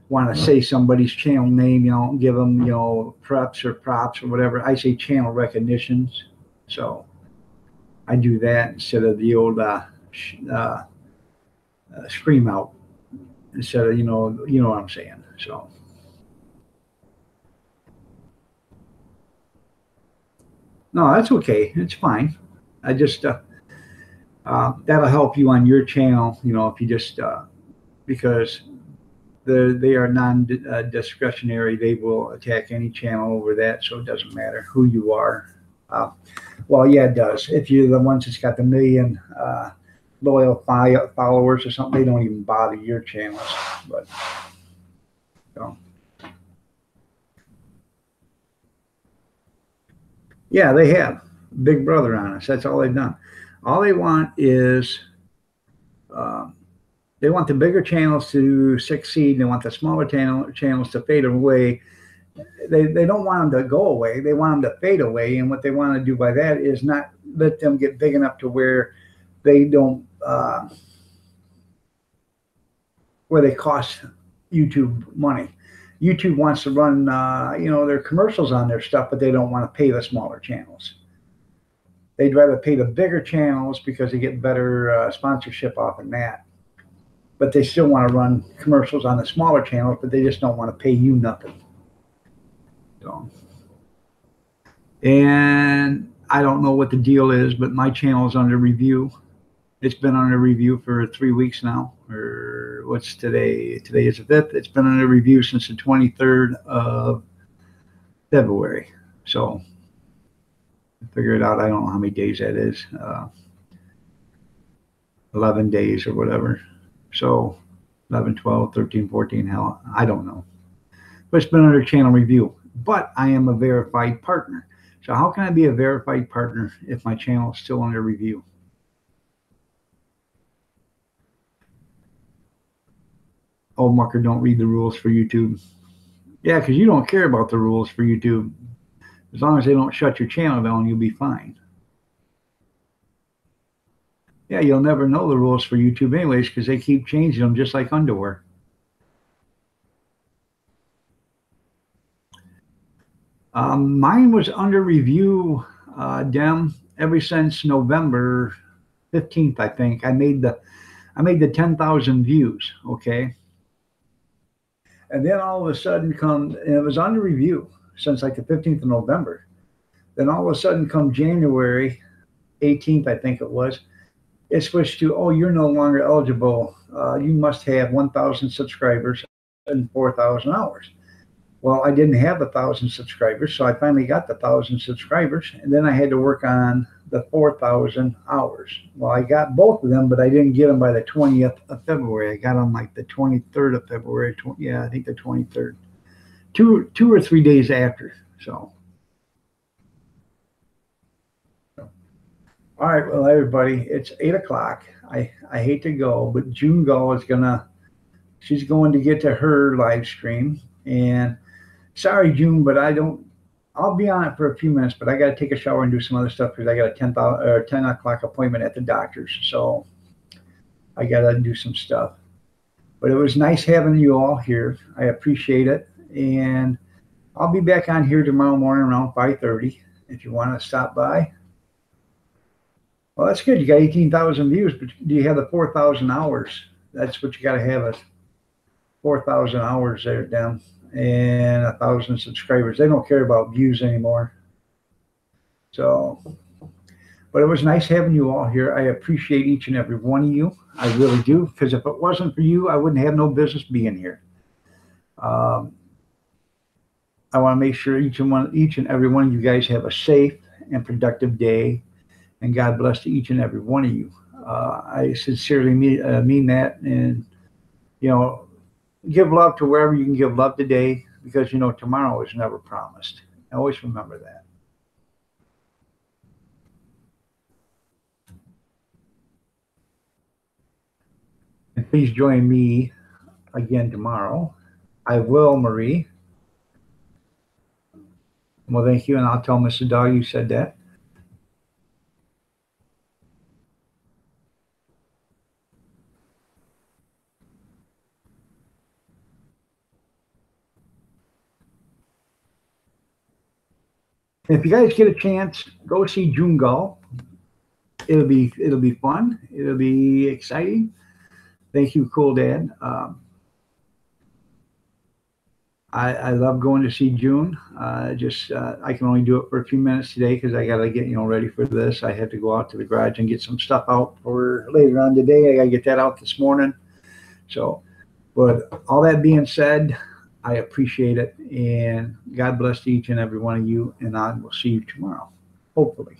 want to say somebody's channel name, give them, preps or props or whatever. I say channel recognitions. So I do that instead of the old scream out. Instead of, what I'm saying. So. No, that's okay. It's fine. I just that'll help you on your channel. If you just because they are non-discretionary. They will attack any channel over that, so it doesn't matter who you are. Well, yeah, it does. If you're the ones that's got the million loyal followers or something, they don't even bother your channels. But yeah, they have Big Brother on us. That's all they've done. All they want is they want the bigger channels to succeed. They want the smaller channels to fade away. They don't want them to go away. They want them to fade away. And what they want to do by that is not let them get big enough to where they don't where they cost YouTube money. YouTube wants to run, their commercials on their stuff, but they don't want to pay the smaller channels. They'd rather pay the bigger channels because they get better sponsorship off of that. But they still want to run commercials on the smaller channels, but they just don't want to pay you nothing. So, and I don't know what the deal is, but my channel is under review. It's been under review for 3 weeks now, or what's today? Today is the 5th. It's been under review since the 23rd of February. So figure it out. I don't know how many days that is. 11 days or whatever. So 11, 12, 13, 14, hell, I don't know. But it's been under channel review. But I am a verified partner. So how can I be a verified partner if my channel is still under review? Oh, Mucker, don't read the rules for YouTube. Yeah, because you don't care about the rules for YouTube. As long as they don't shut your channel down, you'll be fine. Yeah, you'll never know the rules for YouTube anyways because they keep changing them just like underwear. Mine was under review, Dem, ever since November 15th, I think. I made the 10,000 views, okay? And then all of a sudden and it was under review since like the 15th of November. Then all of a sudden come January 18th, I think it was, it switched to, oh, you're no longer eligible. You must have 1,000 subscribers and 4,000 hours. Well, I didn't have 1,000 subscribers, so I finally got the 1,000 subscribers, and then I had to work on the 4,000 hours. Well, I got both of them, but I didn't get them by the 20th of February. I got them like the 23rd of February. Yeah, I think the 23rd. Two or 3 days after. So. All right, well, everybody, it's 8 o'clock. I hate to go, but June Gull is she's going to get to her live stream. And sorry, June, but I'll be on it for a few minutes, but I got to take a shower and do some other stuff because I got a 10 o'clock appointment at the doctor's. So I got to do some stuff. But it was nice having you all here. I appreciate it. And I'll be back on here tomorrow morning around 5:30 if you want to stop by. Well, that's good. You got 18,000 views, but do you have the 4,000 hours? That's what you got to have, us 4,000 hours there, down, and 1,000 subscribers. They don't care about views anymore. So, but it was nice having you all here. I appreciate each and every one of you. I really do, because if it wasn't for you, I wouldn't have no business being here. I want to make sure each and every one of you guys have a safe and productive day. And God bless to each and every one of you. I sincerely mean that. And, give love to wherever you can give love today, because, tomorrow is never promised. Always remember that. And please join me again tomorrow. I will, Marie. Well, thank you. And I'll tell Mr. Dog you said that. If you guys get a chance, go see June Gull. It'll be fun. It'll be exciting. Thank you, Cool Dad. I love going to see June. I can only do it for a few minutes today because I got to get ready for this. I had to go out to the garage and get some stuff out for later on today. I got to get that out this morning. So, but all that being said, I appreciate it, and God bless each and every one of you, and I will see you tomorrow, hopefully.